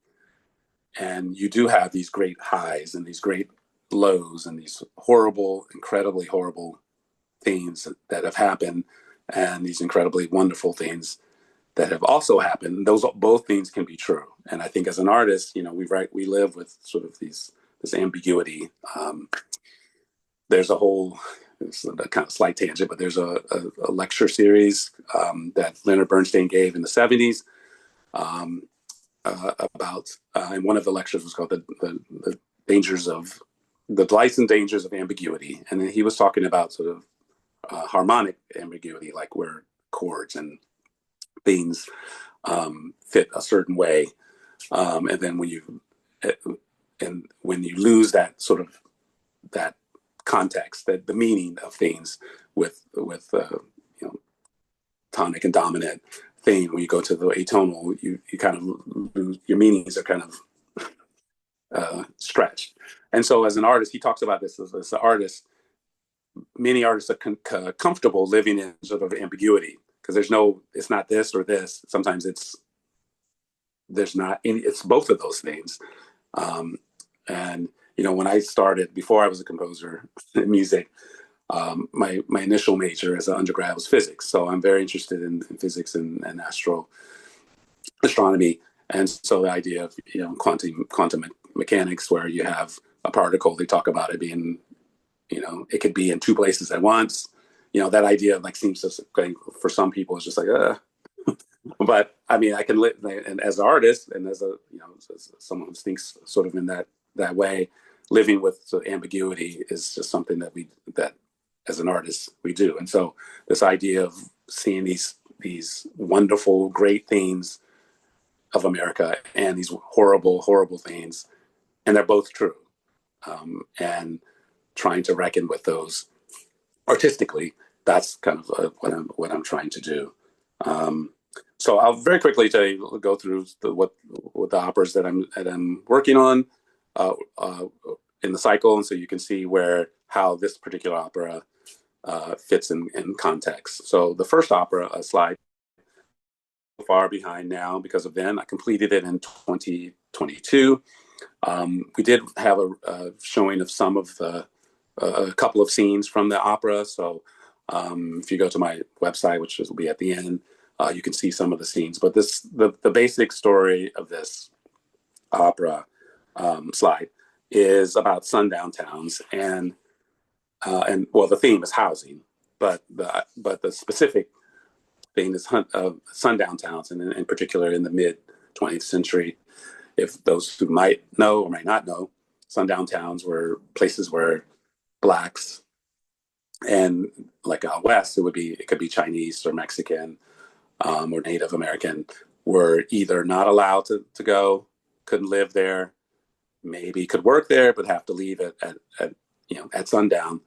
and you do have these great highs and these great lows and these horrible, incredibly horrible things that have happened, and these incredibly wonderful things that have also happened. Those both things can be true. And I think as an artist, we live with sort of this ambiguity. There's a whole, it's a kind of slight tangent, but there's a lecture series that Leonard Bernstein gave in the 70s about, and one of the lectures was called the dangers of the delights and dangers of ambiguity. And then he was talking about sort of harmonic ambiguity, like where chords and things fit a certain way, and then when you lose that sort of that context, that the meaning of things with tonic and dominant theme, when you go to the atonal, you kind of lose your meanings are kind of stretched. And so as an artist, he talks about this as an artist. Many artists are comfortable living in sort of ambiguity because it's not this or this. Sometimes there's not any, it's both of those things. And when I started, before I was a composer in music, my initial major as an undergrad was physics. So I'm very interested in physics and astronomy. And so the idea of quantum mechanics where you have a particle. They talk about it being, it could be in two places at once. That idea like seems to, for some people, it's just like, but I mean, I can live, and as an artist and as a, as someone who thinks sort of in that way, living with sort of ambiguity is just something that as an artist we do. And so this idea of seeing these wonderful, great things of America and these horrible, horrible things, and they're both true, and trying to reckon with those artistically. That's kind of what I'm trying to do. Um, so I'll very quickly go through what the operas that I'm working on uh, uh, in the cycle, and so you can see how this particular opera fits in context. So the first opera, a slide, far behind now because of then. I completed it in 2022. We did have a showing of some of a couple of scenes from the opera. So if you go to my website, which will be at the end, you can see some of the scenes. But the basic story of this opera slide is about sundown towns, and well, the theme is housing, but the specific theme is sundown towns, and in particular in the mid 20th century. If those who might know or may not know, sundown towns were places where blacks, and like out west, it could be Chinese or Mexican, or Native American, were either not allowed to go, couldn't live there, maybe could work there, but have to leave at sundown.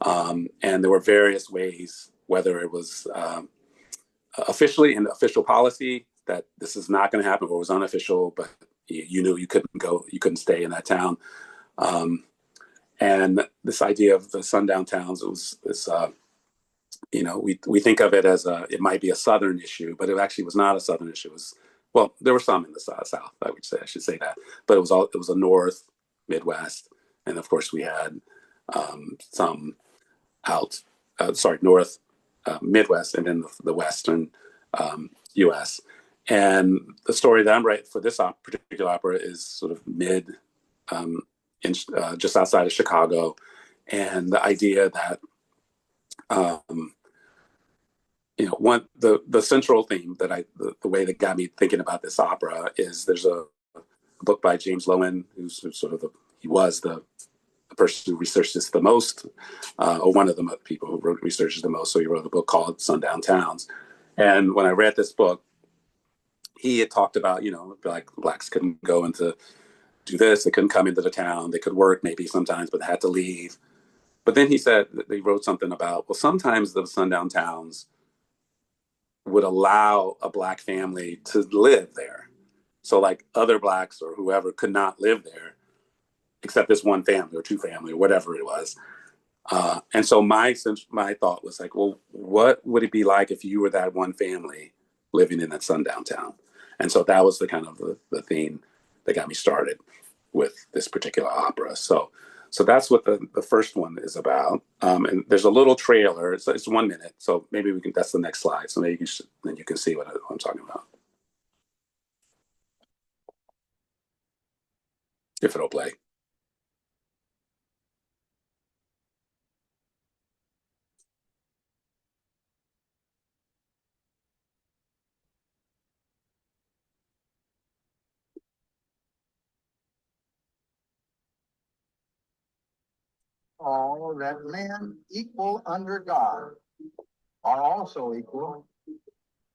And there were various ways, whether it was officially in the official policy that this is not going to happen, or it was unofficial, but you knew you couldn't go, you couldn't stay in that town. Um, and this idea of the sundown towns, it was this, we think of it as it might be a Southern issue, but it actually was not a Southern issue. It was, well, there were some in the South, I should say that, but it was a North, Midwest, and of course we had some out, North, Midwest, and then the Western U.S. And the story that I'm writing for this particular opera is sort of um, just outside of Chicago, and the idea that um, the central theme the way that got me thinking about this opera is there's a book by James Lowen, who's sort of he was the person who researched this the most, or one of the people who researches the most. So he wrote a book called Sundown Towns. And when I read this book, he had talked about, like blacks couldn't go into do this, they couldn't come into the town, they could work maybe sometimes, but they had to leave. But then he said that they wrote something about, well, sometimes the sundown towns would allow a black family to live there. So like other blacks or whoever could not live there except this one family or two family or whatever it was. And so my thought was like, well, what would it be like if you were that one family living in that sundown town? And so that was the kind of the theme that got me started with this particular opera. So that's what the first one is about. And there's a little trailer. It's 1 minute. So maybe that's the next slide. So maybe then you can see what I'm talking about if it'll play. All that men equal under God are also equal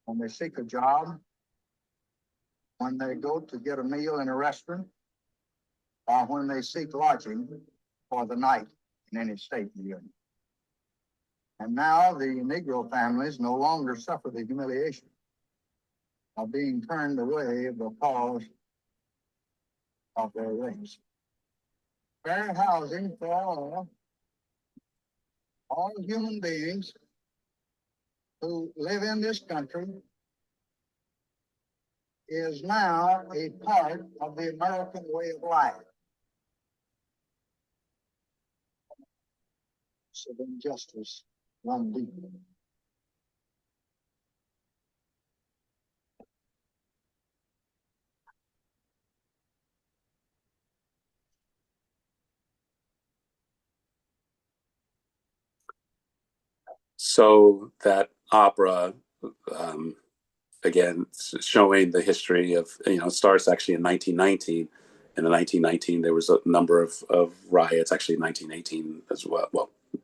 when they seek a job, when they go to get a meal in a restaurant, or when they seek lodging for the night in any state in the union. And now the Negro families no longer suffer the humiliation of being turned away because of their race. Fair housing for all human beings who live in this country is now a part of the American way of life. So injustice run deep. So that opera, um, again, showing the history of, it starts actually in 1919. In the 1919, there was a number of riots, actually in 1918 as well,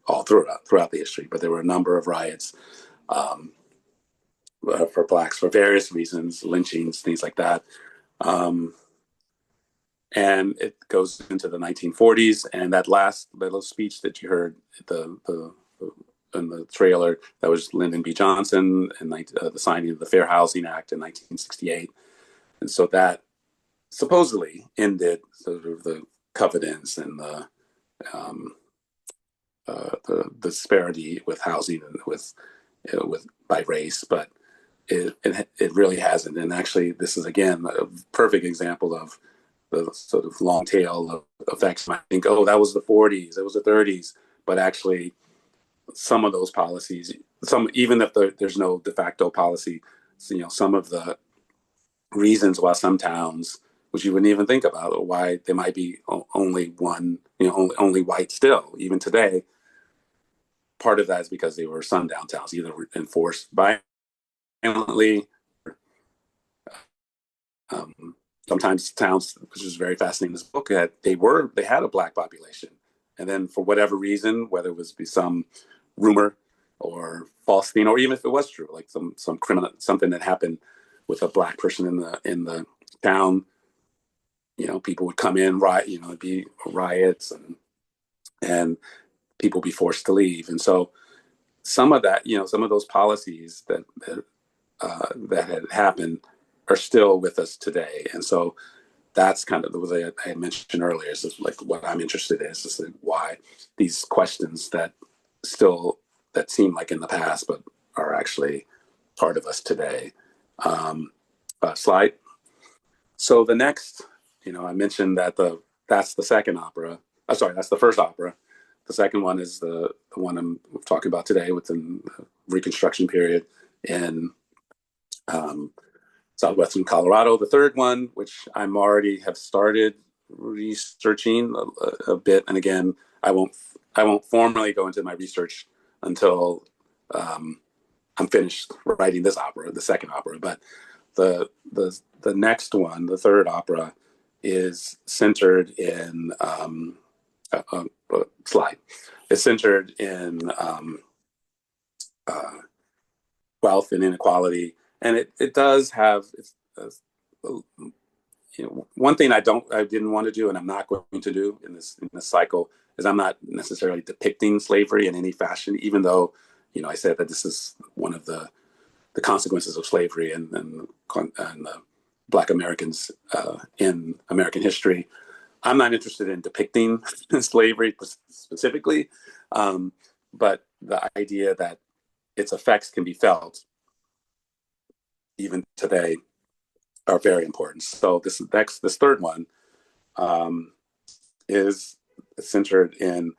all throughout the history, but there were a number of riots um, for blacks for various reasons, lynchings, things like that. Um, and it goes into the 1940s, and that last little speech that you heard, the in the trailer, that was Lyndon B. Johnson and the signing of the Fair Housing Act in 1968. And so that supposedly ended sort of the covenants and um, the disparity with housing and with by race, but it really hasn't. And actually, this is again a perfect example of the sort of long tail of effects. I think, oh, that was the 40s, it was the 30s, but actually, some of those policies, even if there's no de facto policy, some of the reasons why some towns, which you wouldn't even think about, or why they might be only one, only white still, even today. Part of that is because they were sundown towns, either enforced violently. Um, Sometimes towns, which is very fascinating in this book, they had a black population, and then for whatever reason, whether it was some rumor or false thing, or even if it was true, like some criminal something that happened with a black person in the town, people would come in, it'd be riots and people be forced to leave, and so some of that, some of those policies that had happened are still with us today, and so that's kind of the way I had mentioned earlier. Is like what I'm interested in is like why these questions that seem like in the past, but are actually part of us today. Um, Slide. So the next, I mentioned that's the second opera. Sorry, that's the first opera. The second one is the one I'm talking about today within the Reconstruction period in um, southwestern Colorado. The third one, which I'm already have started researching a bit, and again, I won't formally go into my research until I'm finished writing this opera, the second opera. But the next one, the third opera, is centered in slide. It's centered in uh, wealth and inequality, and it does have one thing I didn't want to do, and I'm not going to do in this cycle, is I'm not necessarily depicting slavery in any fashion, even though I said that this is one of the consequences of slavery and Black Americans in American history. I'm not interested in depicting slavery specifically, um, but the idea that its effects can be felt even today are very important. So this third one um, is centered in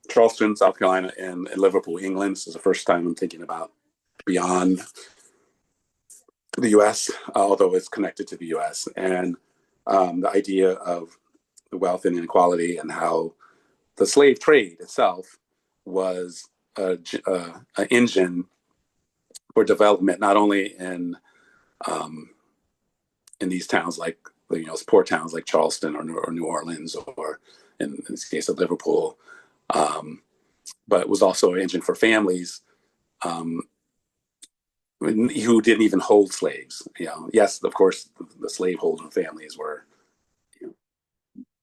Charleston, South Carolina, and Liverpool, England. This is the first time I'm thinking about beyond the U.S., although it's connected to the U.S. And the idea of the wealth and inequality and how the slave trade itself was an engine for development, not only um, in these towns like poor towns like Charleston or New Orleans, or in this case of Liverpool, um, but it was also an engine for families um, who didn't even hold slaves. Yes, of course, the slaveholding families were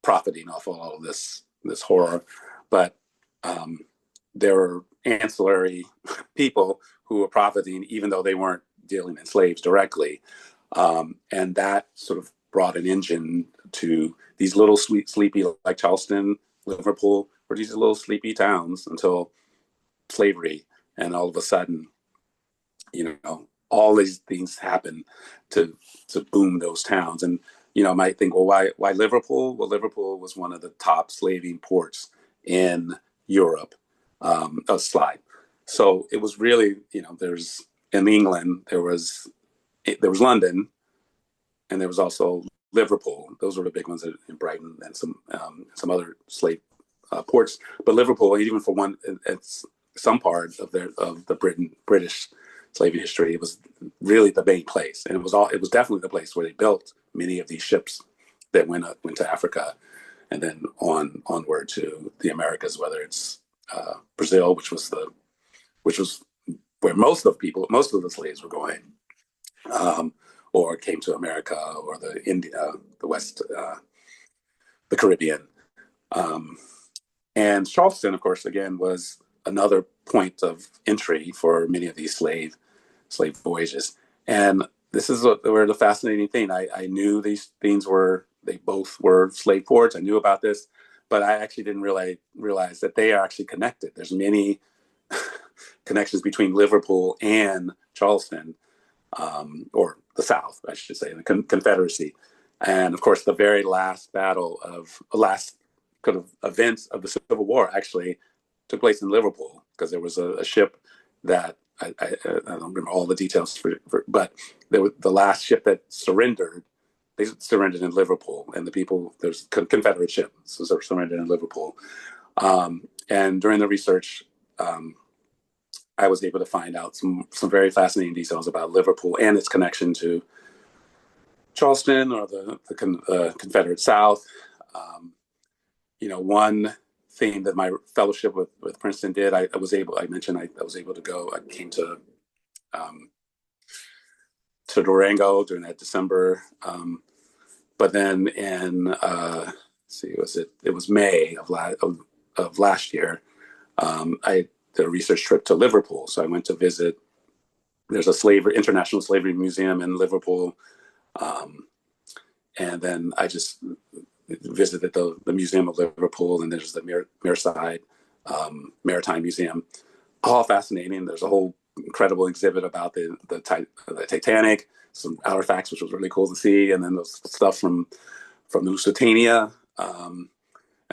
profiting off of all of this horror, but um, there were ancillary people who were profiting, even though they weren't dealing in slaves directly, and that sort of brought an engine to these little sleepy, like Charleston, Liverpool, or these little sleepy towns until slavery, and all of a sudden, all these things happen to boom those towns. And might think, well, why Liverpool? Well, Liverpool was one of the top slaving ports in Europe. A slide. So it was really, there's in England there was London, and there was also Liverpool. Those were the big ones in Brighton, and some other slave ports. But Liverpool, even for one, it's some part of the British slavery history. It was really the main place, and it was definitely the place where they built many of these ships that went to Africa, and then onward to the Americas, whether it's Brazil, which was where most of the slaves were going, or came to America, or the West, the Caribbean. Um, and Charleston, of course, again, was another point of entry for many of these slave voyages. And this is where the fascinating thing. I knew these things they both were slave ports. I knew about this, but I actually didn't realize that they are actually connected. There's many connections between Liverpool and Charleston, or the South, I should say, the Confederacy. And of course, the very last last kind of events of the Civil War actually took place in Liverpool, because there was a ship that I don't remember all the details, but the last ship that surrendered. They surrendered in Liverpool, and there's Confederate ship, so they surrendered in Liverpool. And during the research, I was able to find out some very fascinating details about Liverpool and its connection to Charleston, or the Confederate South. Um, one thing that my fellowship with Princeton did, I was able to go. I came to Durango during that December, but then in see, it was May of last year. I did a research trip to Liverpool, so I went to visit. There's a international slavery museum in Liverpool, and then I just visited the Museum of Liverpool, and there's the Mearside Maritime Museum. All fascinating. There's a whole incredible exhibit about the Titanic, some artifacts, which was really cool to see, and then those stuff from the Lusitania, and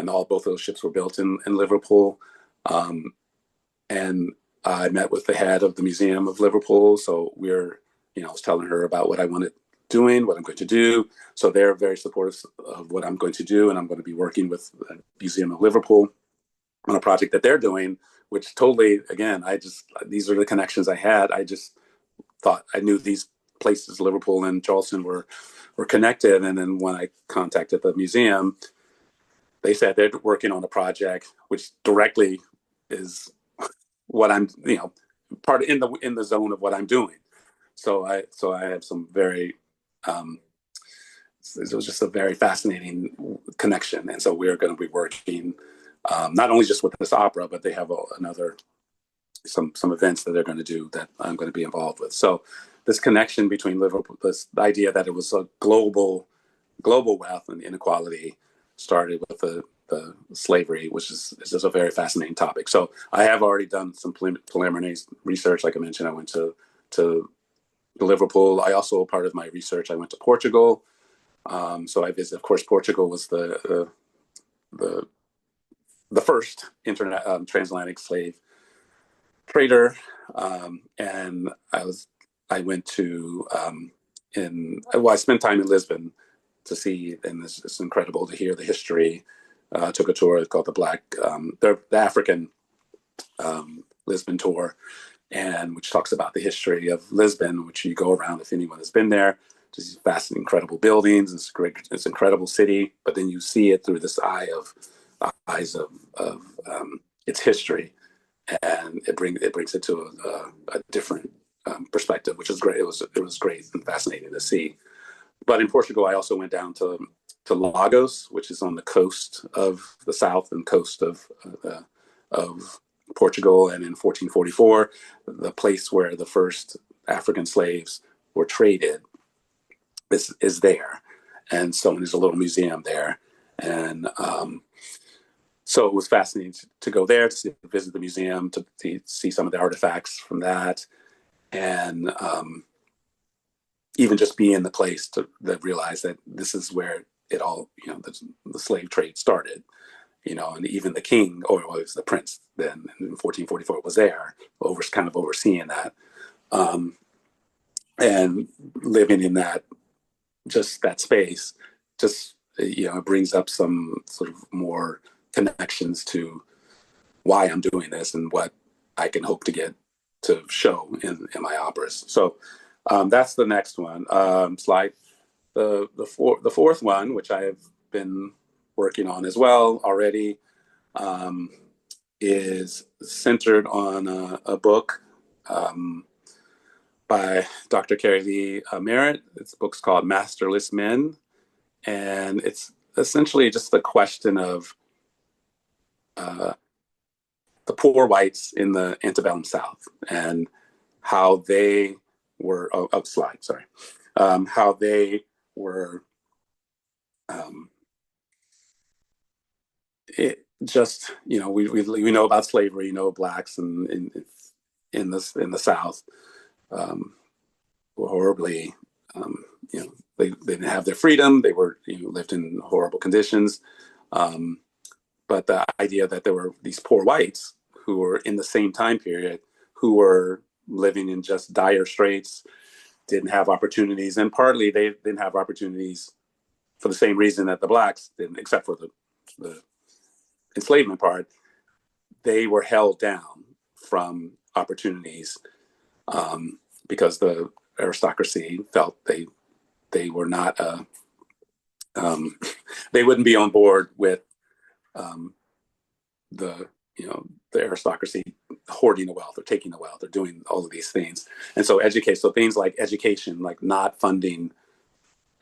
both of those ships were built in Liverpool. And I met with the head of the Museum of Liverpool, so I was telling her about what I wanted doing, what I'm going to do. So they're very supportive of what I'm going to do, and I'm going to be working with the Museum of Liverpool on a project that they're doing, which totally, again, these are the connections I had. I just thought I knew these places, Liverpool and Charleston, were connected. And then when I contacted the museum, they said they're working on a project which directly is what I'm, part in the zone of what I'm doing. So I had some very, it was just a very fascinating connection. And so we're going to be working, not only just with this opera, but they have some events that they're going to do that I'm going to be involved with. So this connection between Liverpool, this idea that it was a global wealth and inequality, started with the slavery, which is just a very fascinating topic. So I have already done some preliminary research. Like I mentioned, I went to Liverpool. I also, part of my research, I went to Portugal. So I visited. Of course, Portugal was the first transatlantic slave trader, and I went to I spent time in Lisbon to see, and it's incredible to hear the history. Took a tour called the African Lisbon tour, and which talks about the history of Lisbon, which you go around if anyone has been there. Just vast, incredible buildings. It's great. It's an incredible city, but then you see it through this eyes of its history, and it brings it to a different perspective, which is great. It was great and fascinating to see. But in Portugal, I also went down to Lagos, which is on the coast of the south and coast of Portugal. And in 1444, the place where the first African slaves were traded is there. And so there's a little museum there. And so it was fascinating to go there, to visit the museum, to see some of the artifacts from that. And even just be in the place to realize that this is where it all, the slave trade started, and even the king, or it was the prince then in 1444 was there, kind of overseeing that, and living in that space, just, it brings up some sort of more connections to why I'm doing this and what I can hope to get to show in my operas. So that's the next one. Slide. The fourth one, which I have been working on as well already, um, is centered on a book by Dr. Carrie Lee Merritt. Its book's called Masterless Men, and it's essentially just the question of uh, the poor whites in the antebellum South and how they were. Slide, sorry. How they were. Um, just we know about slavery, blacks and in the South were horribly, um, they didn't have their freedom. They were lived in horrible conditions. Um, but the idea that there were these poor whites who were in the same time period who were living in just dire straits, didn't have opportunities, and partly they didn't have opportunities for the same reason that the blacks didn't, except for the enslavement part. They were held down from opportunities because the aristocracy felt they were not um, they wouldn't be on board with um, the the aristocracy hoarding the wealth or taking the wealth or doing all of these things. And so things like education, like not funding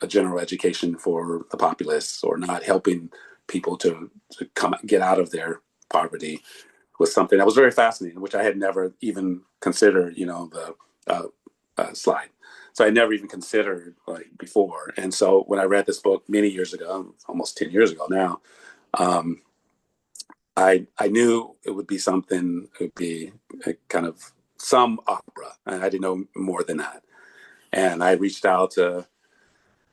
a general education for the populace or not helping people to get out of their poverty, was something that was very fascinating, which I had never even considered, the slide. So I never even considered like before. And so when I read this book many years ago, almost 10 years ago now, um, I knew it would be something, it would be a kind of some opera. And I didn't know more than that. And I reached out to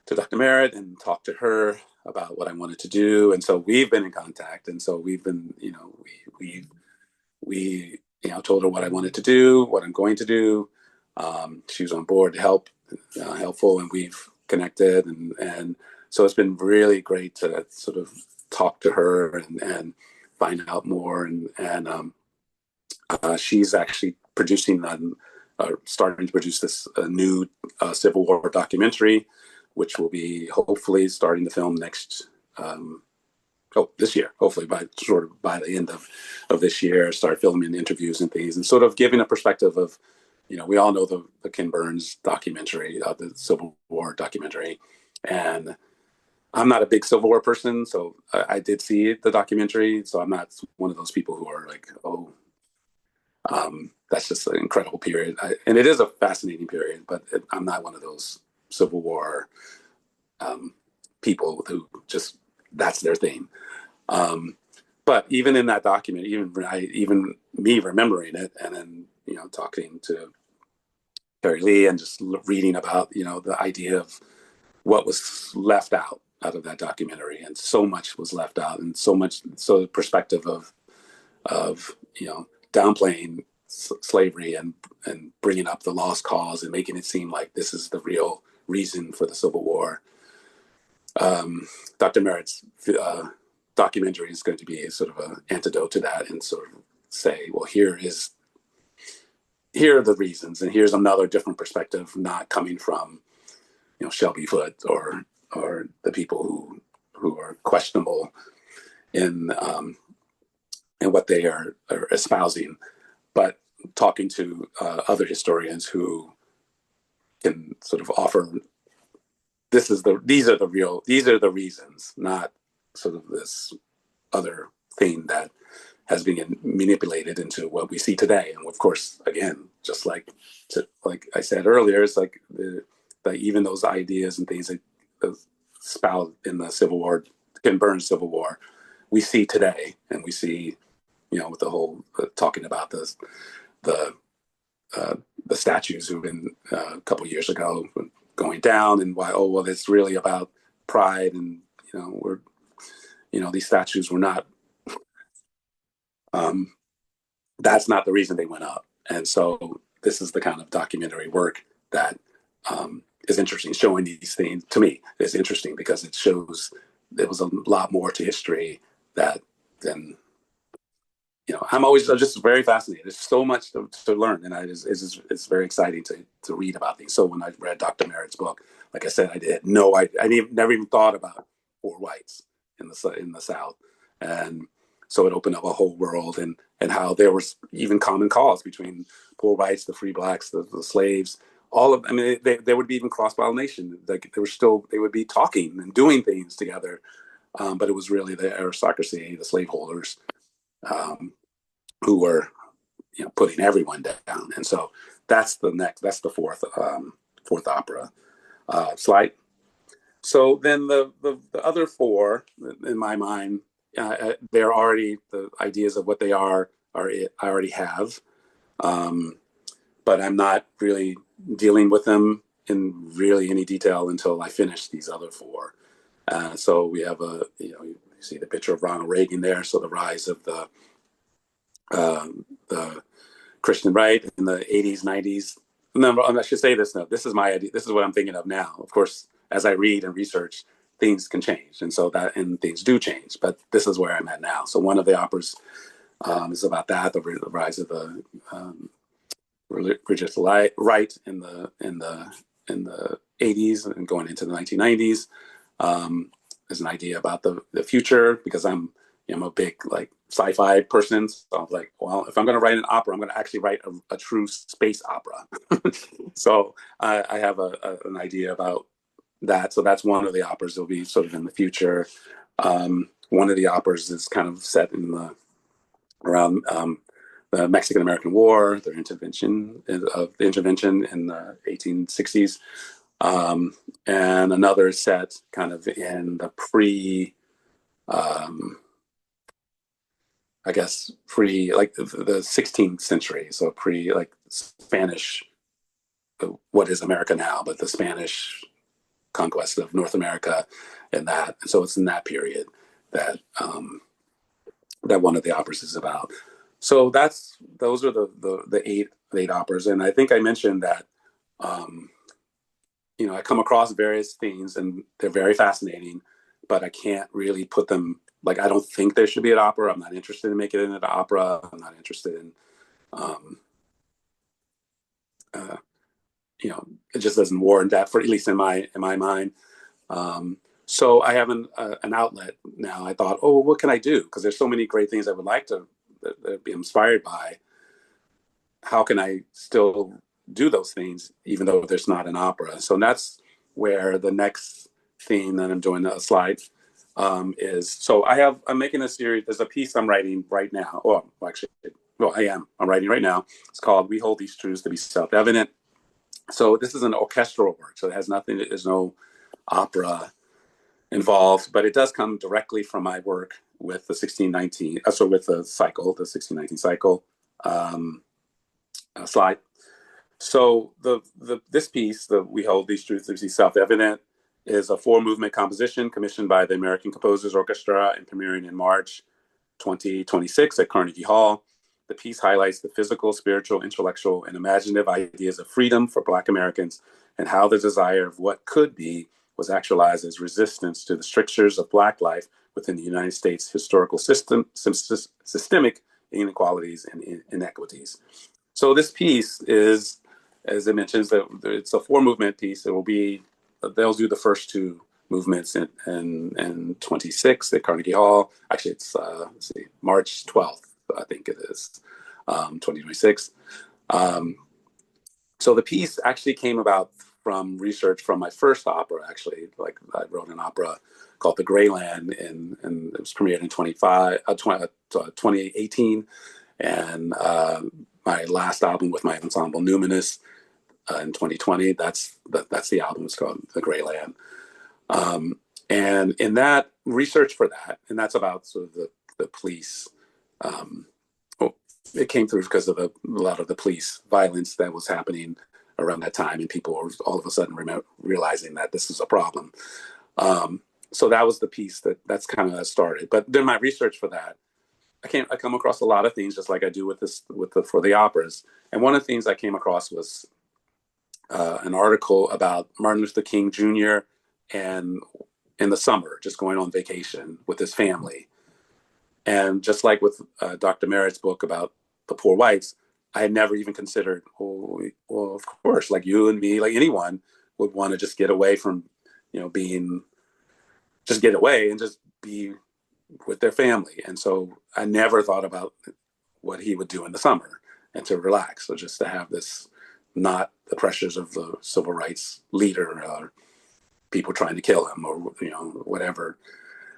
Dr. Merritt and talked to her about what I wanted to do. And so we've been in contact. And so we've been, we told her what I wanted to do, what I'm going to do. She was on board to helpful, and we've connected, and so it's been really great to sort of talk to her and find out more. And she's actually starting to produce this new Civil War documentary, which will be hopefully starting to film this year, hopefully by the end of this year, start filming interviews and things and sort of giving a perspective of, we all know the Ken Burns documentary, the Civil War documentary. And I'm not a big Civil War person, so I did see the documentary. So I'm not one of those people who are like, oh, that's just an incredible period. And it is a fascinating period, but I'm not one of those Civil War people who just, that's their thing. But even in that document, even me remembering it, and then talking to Terry Lee and just reading about the idea of what was left out of that documentary, and so much was left out, and so the perspective of downplaying slavery and bringing up the lost cause and making it seem like this is the real reason for the Civil War. Dr. Merritt's documentary is going to be sort of an antidote to that, and sort of say, well, here are the reasons, and here's another different perspective, not coming from Shelby Foote or the people who are questionable in what they are espousing, but talking to other historians who can sort of offer these are the reasons, not sort of this other thing that has been manipulated into what we see today. And of course, again, just like I said earlier, it's like even those ideas and things that spout in the Civil War, Ken Burns Civil War, we see today, and we see with the whole talking about the the statues who've been a couple of years ago going down, and why, oh well, it's really about pride, and these statues were not, that's not the reason they went up. And so this is the kind of documentary work that is interesting. Showing these things, to me, is interesting because it shows there was a lot more to history that than I'm just very fascinated. There's so much to learn, and it's very exciting to read about these. So when I read Dr. Merritt's book, like I said, I never even thought about poor whites in the South, and so it opened up a whole world, and how there was even common cause between poor whites, the free blacks, the slaves. I mean, there would be even cross pollination. Like they would be talking and doing things together, but it was really the aristocracy, the slaveholders, um, who were putting everyone down. And so that's the fourth opera. Slide. So then the other four, in my mind, they're already the ideas of what they are I already have, um, but I'm not really dealing with them in really any detail until I finish these other four. So we have you see the picture of Ronald Reagan there. So the rise of the Christian right in the 80s, 90s. No, I should say this. No, this is my idea. This is what I'm thinking of now. Of course, as I read and research, things can change, and things do change. But this is where I'm at now. So one of the operas is about that, the rise of the religious right in the 80s and going into the 1990s. There's an idea about the future, because I'm a big like sci-fi person. So I was like, well, if I'm going to write an opera, I'm going to actually write a true space opera. So I have an idea about that. So that's one of the operas that will be sort of in the future. One of the operas is kind of set around the Mexican American War, the intervention in the 1860s. And another is set kind of in the um, I guess like the 16th century, so like Spanish, what is America now, but the Spanish conquest of North America, and that. And so it's in that period that that one of the operas is about. So those are the eight operas, and I think I mentioned that um, I come across various themes, and they're very fascinating, but I can't really put them, like, I don't think there should be an opera. I'm not interested in making it into opera. I'm not interested in, um, uh, it just doesn't warrant that, for at least in my mind. Um, so I have an outlet now. I thought, oh, what can I do? Because there's so many great things I would like to be inspired by. How can I still do those things even though there's not an opera? So that's where the next theme that I'm doing a slide is. So I'm making a series. There's a piece I'm writing right now. Well, actually, I'm writing right now. It's called "We Hold These Truths to Be Self-Evident." So this is an orchestral work. So it has nothing. There's no opera involved, but it does come directly from my work with the 1619. So with the 1619 cycle. Slide. So this piece that "We Hold These Truths to Be Self-Evident" is a four-movement composition commissioned by the American Composers Orchestra and premiering in March 2026 at Carnegie Hall. The piece highlights the physical, spiritual, intellectual, and imaginative ideas of freedom for Black Americans, and how the desire of what could be was actualized as resistance to the strictures of Black life within the United States historical systemic inequalities and inequities. So this piece is, as it mentions, that it's a four-movement piece. They'll do the first two movements in 26 at Carnegie Hall. Actually, it's let's see, March 12th, I think it is, 2026. Um, so the piece actually came about from research from my first opera. Actually, like I wrote an opera called The Greyland, and it was premiered in 2018. And my last album with my ensemble Numinous in 2020. That's the album. It's called The Greyland. And in that research for that, and that's about sort of the police. Um, well, it came through because of a lot of the police violence that was happening around that time, and people were all of a sudden realizing that this is a problem. So that was the piece that's kind of started. But then my research for that, I come across a lot of things, just like I do for the operas. And one of the things I came across was an article about Martin Luther King Jr. and in the summer, just going on vacation with his family. And just like with Dr. Merritt's book about the poor whites, I had never even considered, well, of course, like you and me, like anyone would want to just get away from, being, just get away and just be with their family. And so I never thought about what he would do in the summer and to relax. So just to have this, not the pressures of the civil rights leader or people trying to kill him or, whatever.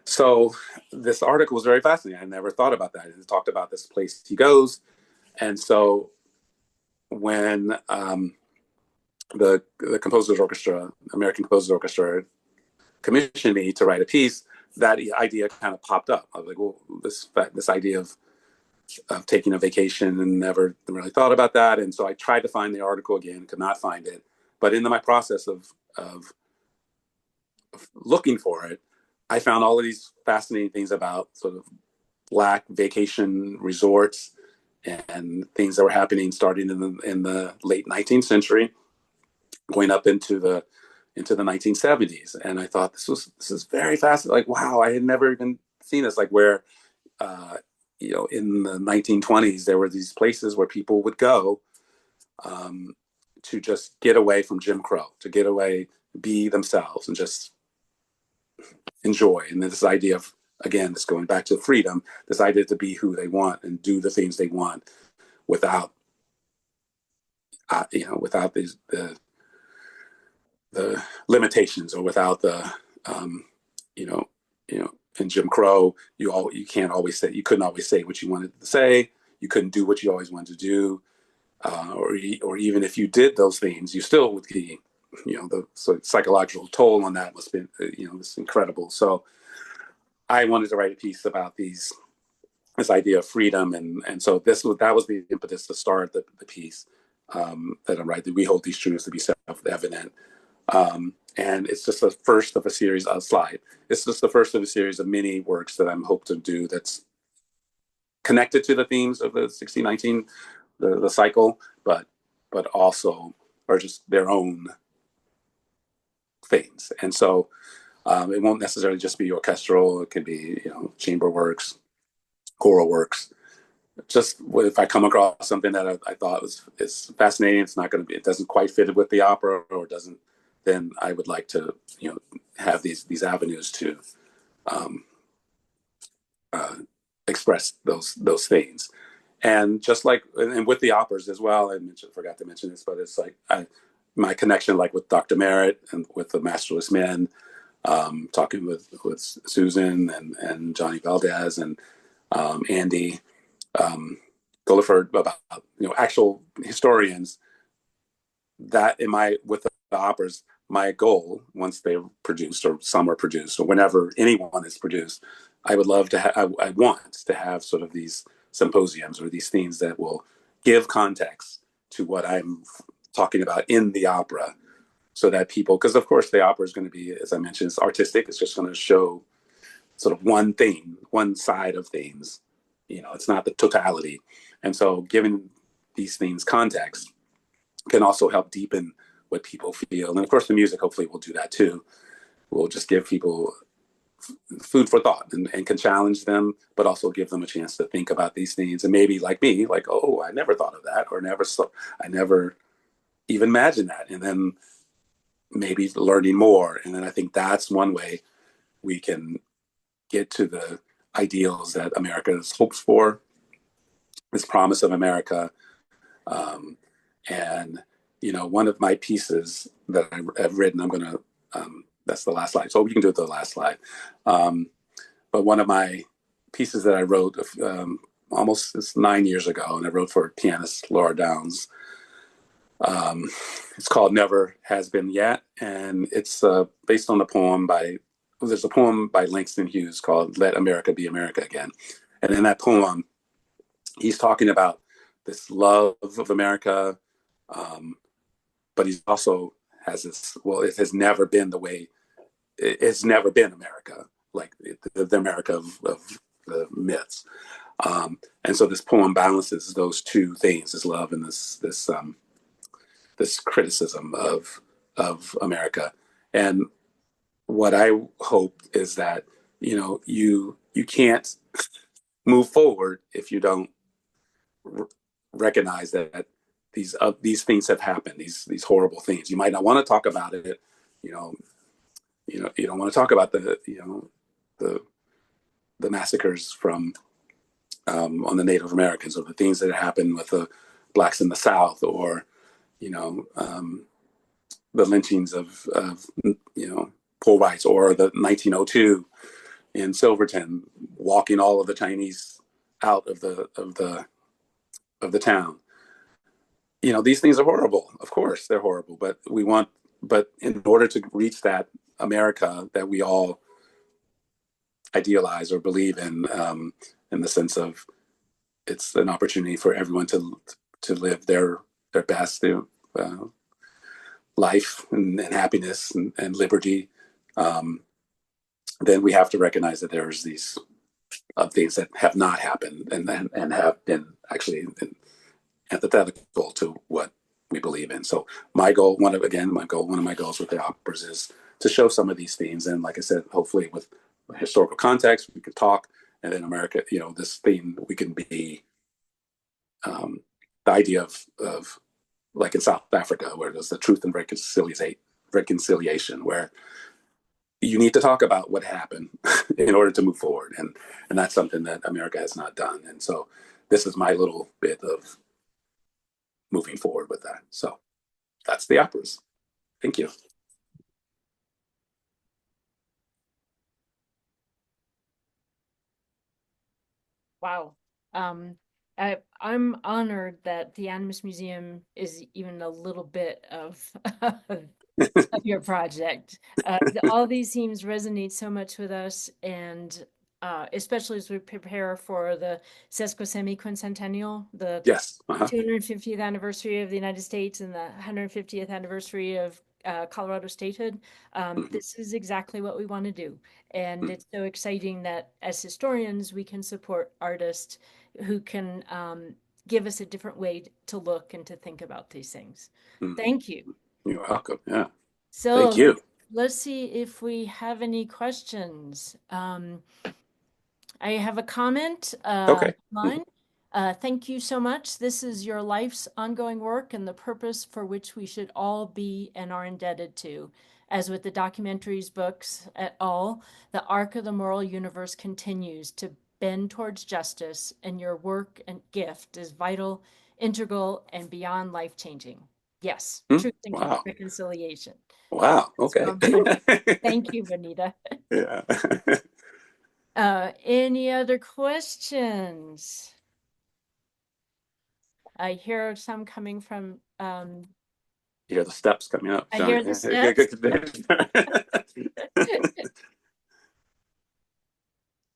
So this article was very fascinating. I never thought about that. It talked about this place he goes. And so when the Composers Orchestra, American Composers Orchestra, commissioned me to write a piece, that idea kind of popped up. I was like, well, this idea of taking a vacation, and never really thought about that. And so I tried to find the article again, could not find it. But in my process of looking for it, I found all of these fascinating things about sort of Black vacation resorts and things that were happening starting in the late 19th century, going up into the 1970s. And I thought this is very fascinating. Like, wow, I had never even seen this. Like where uh, in the 1920s there were these places where people would go um, to just get away from Jim Crow, to get away, be themselves, and just enjoy. And this idea of, again, this going back to freedom, this idea to be who they want and do the things they want without, without the limitations, or without the, um, you know, in Jim Crow, you can't always say, you couldn't always say what you wanted to say. You couldn't do what you always wanted to do, or even if you did those things, you still would be, the psychological toll on that must be, this incredible. So I wanted to write a piece about this idea of freedom, and so that was the impetus to start the piece that I'm writing. We hold these truths to be self-evident, and it's just the first of a series of slide. It's just the first of a series of many works that I'm hope to do that's connected to the themes of the 1619, the cycle, but also are just their own things. And so it won't necessarily just be orchestral. It can be chamber works, choral works. Just if I come across something that I thought is fascinating, it's not going to be, it doesn't quite fit with the opera, or doesn't, then I would like to have these avenues to um, uh, express those things. And just like, and with the operas as well, forgot to mention this, but it's like my connection, like with Dr. Merritt and with the Masterless Men, talking with Susan and Johnny Valdez and Andy Gulliford about actual historians, that in my with the operas, my goal, once they're produced or some are produced or whenever anyone is produced, I would love to I want to have sort of these symposiums or these things that will give context to what I'm talking about in the opera, so that people, because of course the opera is going to be, as I mentioned, it's artistic. It's just going to show sort of one thing, one side of things. It's not the totality. And so giving these things context can also help deepen what people feel. And of course, the music hopefully will do that too. We'll just give people food for thought, and can challenge them, but also give them a chance to think about these things. And maybe like me, like, oh, I never thought of that, or I never even imagined that. And then maybe learning more. And then I think that's one way we can get to the ideals that America hopes for, this promise of America. Um, and, one of my pieces that I've written, I'm going to, that's the last slide. So you can do it the last slide. But one of my pieces that I wrote almost, it's 9 years ago, and I wrote for pianist Laura Downs. It's called Never Has Been Yet, and it's based on there's a poem by Langston Hughes called Let America Be America Again. And in that poem, he's talking about this love of America, but he also has this, well, it has never been the way, it's never been America, like the America of the myths. And so this poem balances those two things, this love and this criticism of America. And what I hope is that you can't move forward if you don't r- recognize that these things have happened, these horrible things. You might not want to talk about it, you know, you don't want to talk about the the massacres from on the Native Americans, or the things that happened with the blacks in the South, or you know the lynchings of poor whites, or the 1902 in Silverton, walking all of the Chinese out of the town. These things are horrible. Of course, they're horrible, but in order to reach that America that we all idealize or believe in the sense of it's an opportunity for everyone to live their best uh, life and happiness and liberty, um, then we have to recognize that there's these things that have not happened and have been actually antithetical to what we believe in. So one of my goals with the operas is to show some of these themes, and like I said, hopefully with historical context, we could talk, and in America, this theme we can be the idea of like in South Africa, where there's the truth and reconciliation, where you need to talk about what happened in order to move forward, and that's something that America has not done. And so this is my little bit of moving forward with that. So that's the operas. Thank you. Wow. Um, I'm honored that the Animus Museum is even a little bit of, of your project. All these themes resonate so much with us, and especially as we prepare for the sesquicentennial, the Yes. Uh-huh. 250th anniversary of the United States and the 150th anniversary of Colorado statehood. Mm-hmm. This is exactly what we want to do. And Mm-hmm. it's so exciting that as historians, we can support artists who can give us a different way to look and to think about these things. Mm-hmm. Thank you. You're welcome. Yeah. So Thank you. let's see if we have any questions. I have a comment Okay. Mm-hmm. line. Thank you so much. This is your life's ongoing work and the purpose for which we should all be and are indebted to. As with the documentaries, books, et al., the arc of the moral universe continues to bend towards justice, and your work and gift is vital, integral, and beyond life-changing. Yes, Mm-hmm. truth and Wow. reconciliation. Wow. That's Okay. from Bonita. Thank you, Bonita. Yeah. Any other questions? I hear some coming from, You hear the steps coming up. I So, hear the steps.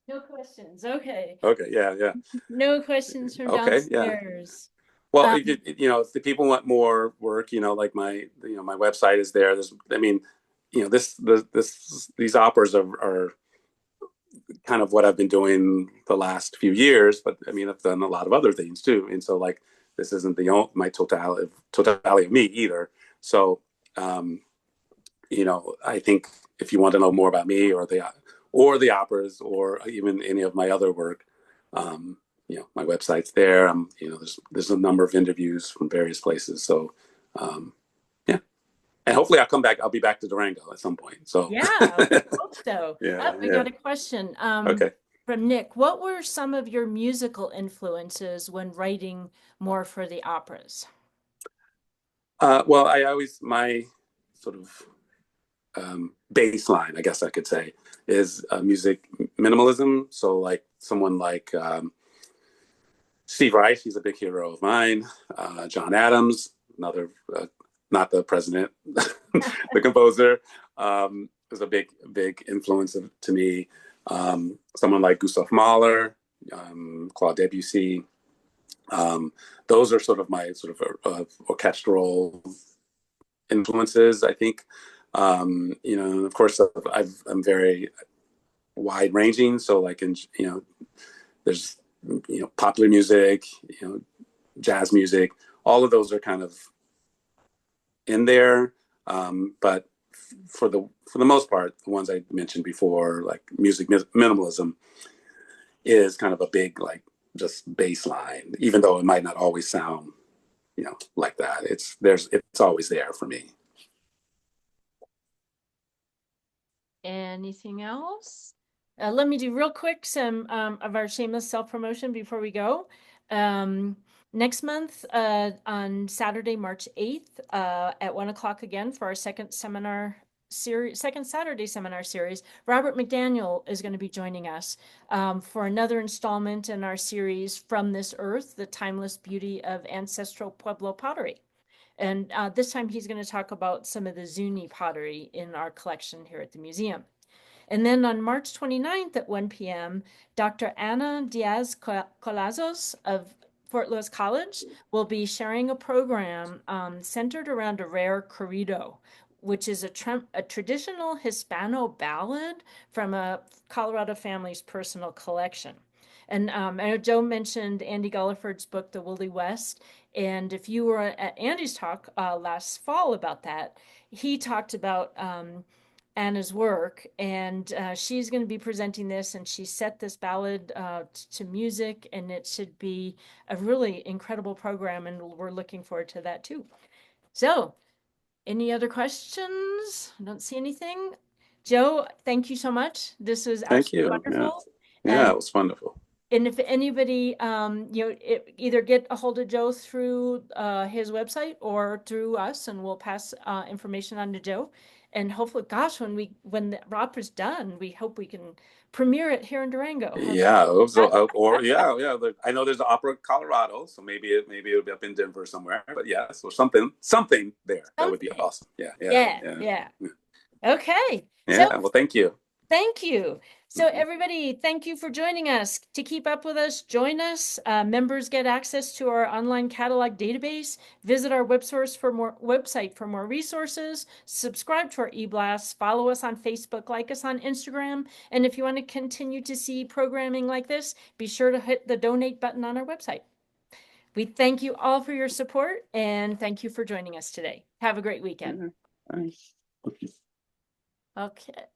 No questions. Okay. okay. Yeah. Yeah. No questions from Okay. Yeah. downstairs. Well, Um, if the people want more work, like my website is there. I mean, these operas are kind of what I've been doing the last few years, but I mean, I've done a lot of other things too. And so like, this isn't my totality of me either. So, um, I think if you want to know more about me or the operas or even any of my other work, my website's there. There's a number of interviews from various places. So, yeah, and hopefully I'll come back. I'll be back to Durango at some point. So, yeah, we hope so. yeah, We yeah. got a question Okay. from Nick. What were some of your musical influences when writing more for the operas? Well, my sort of baseline, I guess I could say, is music minimalism. So, like someone like Steve Reich, he's a big hero of mine. John Adams, another, not the president, the composer, is a big influence to me. Someone like Gustav Mahler, Claude Debussy. Those are sort of my sort of orchestral influences, I think. Of course, I'm very wide ranging. So, like, there's popular music, jazz music. All of those are kind of in there, but for the most part, the ones I mentioned before, like music minimalism, is kind of a big, like, just bass line, even though it might not always sound, like that. It's always there for me. Anything else? Let me do real quick some of our shameless self-promotion before we go. Next month, on Saturday, March 8th, at 1 o'clock again for our second Saturday seminar series, Robert McDaniel is going to be joining us for another installment in our series From This Earth, the Timeless Beauty of Ancestral Pueblo Pottery. And this time he's going to talk about some of the Zuni pottery in our collection here at the museum. And then on March 29th at 1 p.m., Dr. Ana Diaz Colazos of Fort Lewis College will be sharing a program centered around a rare corrido, which is a traditional Hispano ballad from a Colorado family's personal collection. And I know Joe mentioned Andy Gulliford's book, The Woolly West. And if you were at Andy's talk last fall about that, he talked about Anna's work, and she's going to be presenting this, and she set this ballad to music, and it should be a really incredible program, and we're looking forward to that too. So, any other questions? I don't see anything. Joe, thank you so much. This was Thank absolutely you. Yeah. wonderful. Yeah, it was wonderful. And if anybody, either get a hold of Joe through his website or through us, and we'll pass information on to Joe. And hopefully, gosh, when the opera's done, we hope we can premiere it here in Durango. Yeah. Yeah. I know there's the Opera Colorado, so maybe it'll be up in Denver somewhere. But yeah, so something there. That would be Something. awesome. Yeah. Yeah. Okay. So Yeah. Well, thank you. thank you. So everybody, thank you for joining us. To keep up with us, join us. Members get access to our online catalog database. Visit our website for more resources. Subscribe to our e-blasts. Follow us on Facebook. Like us on Instagram. And if you want to continue to see programming like this, be sure to hit the donate button on our website. We thank you all for your support, and thank you for joining us today. Have a great weekend. Thanks. Okay.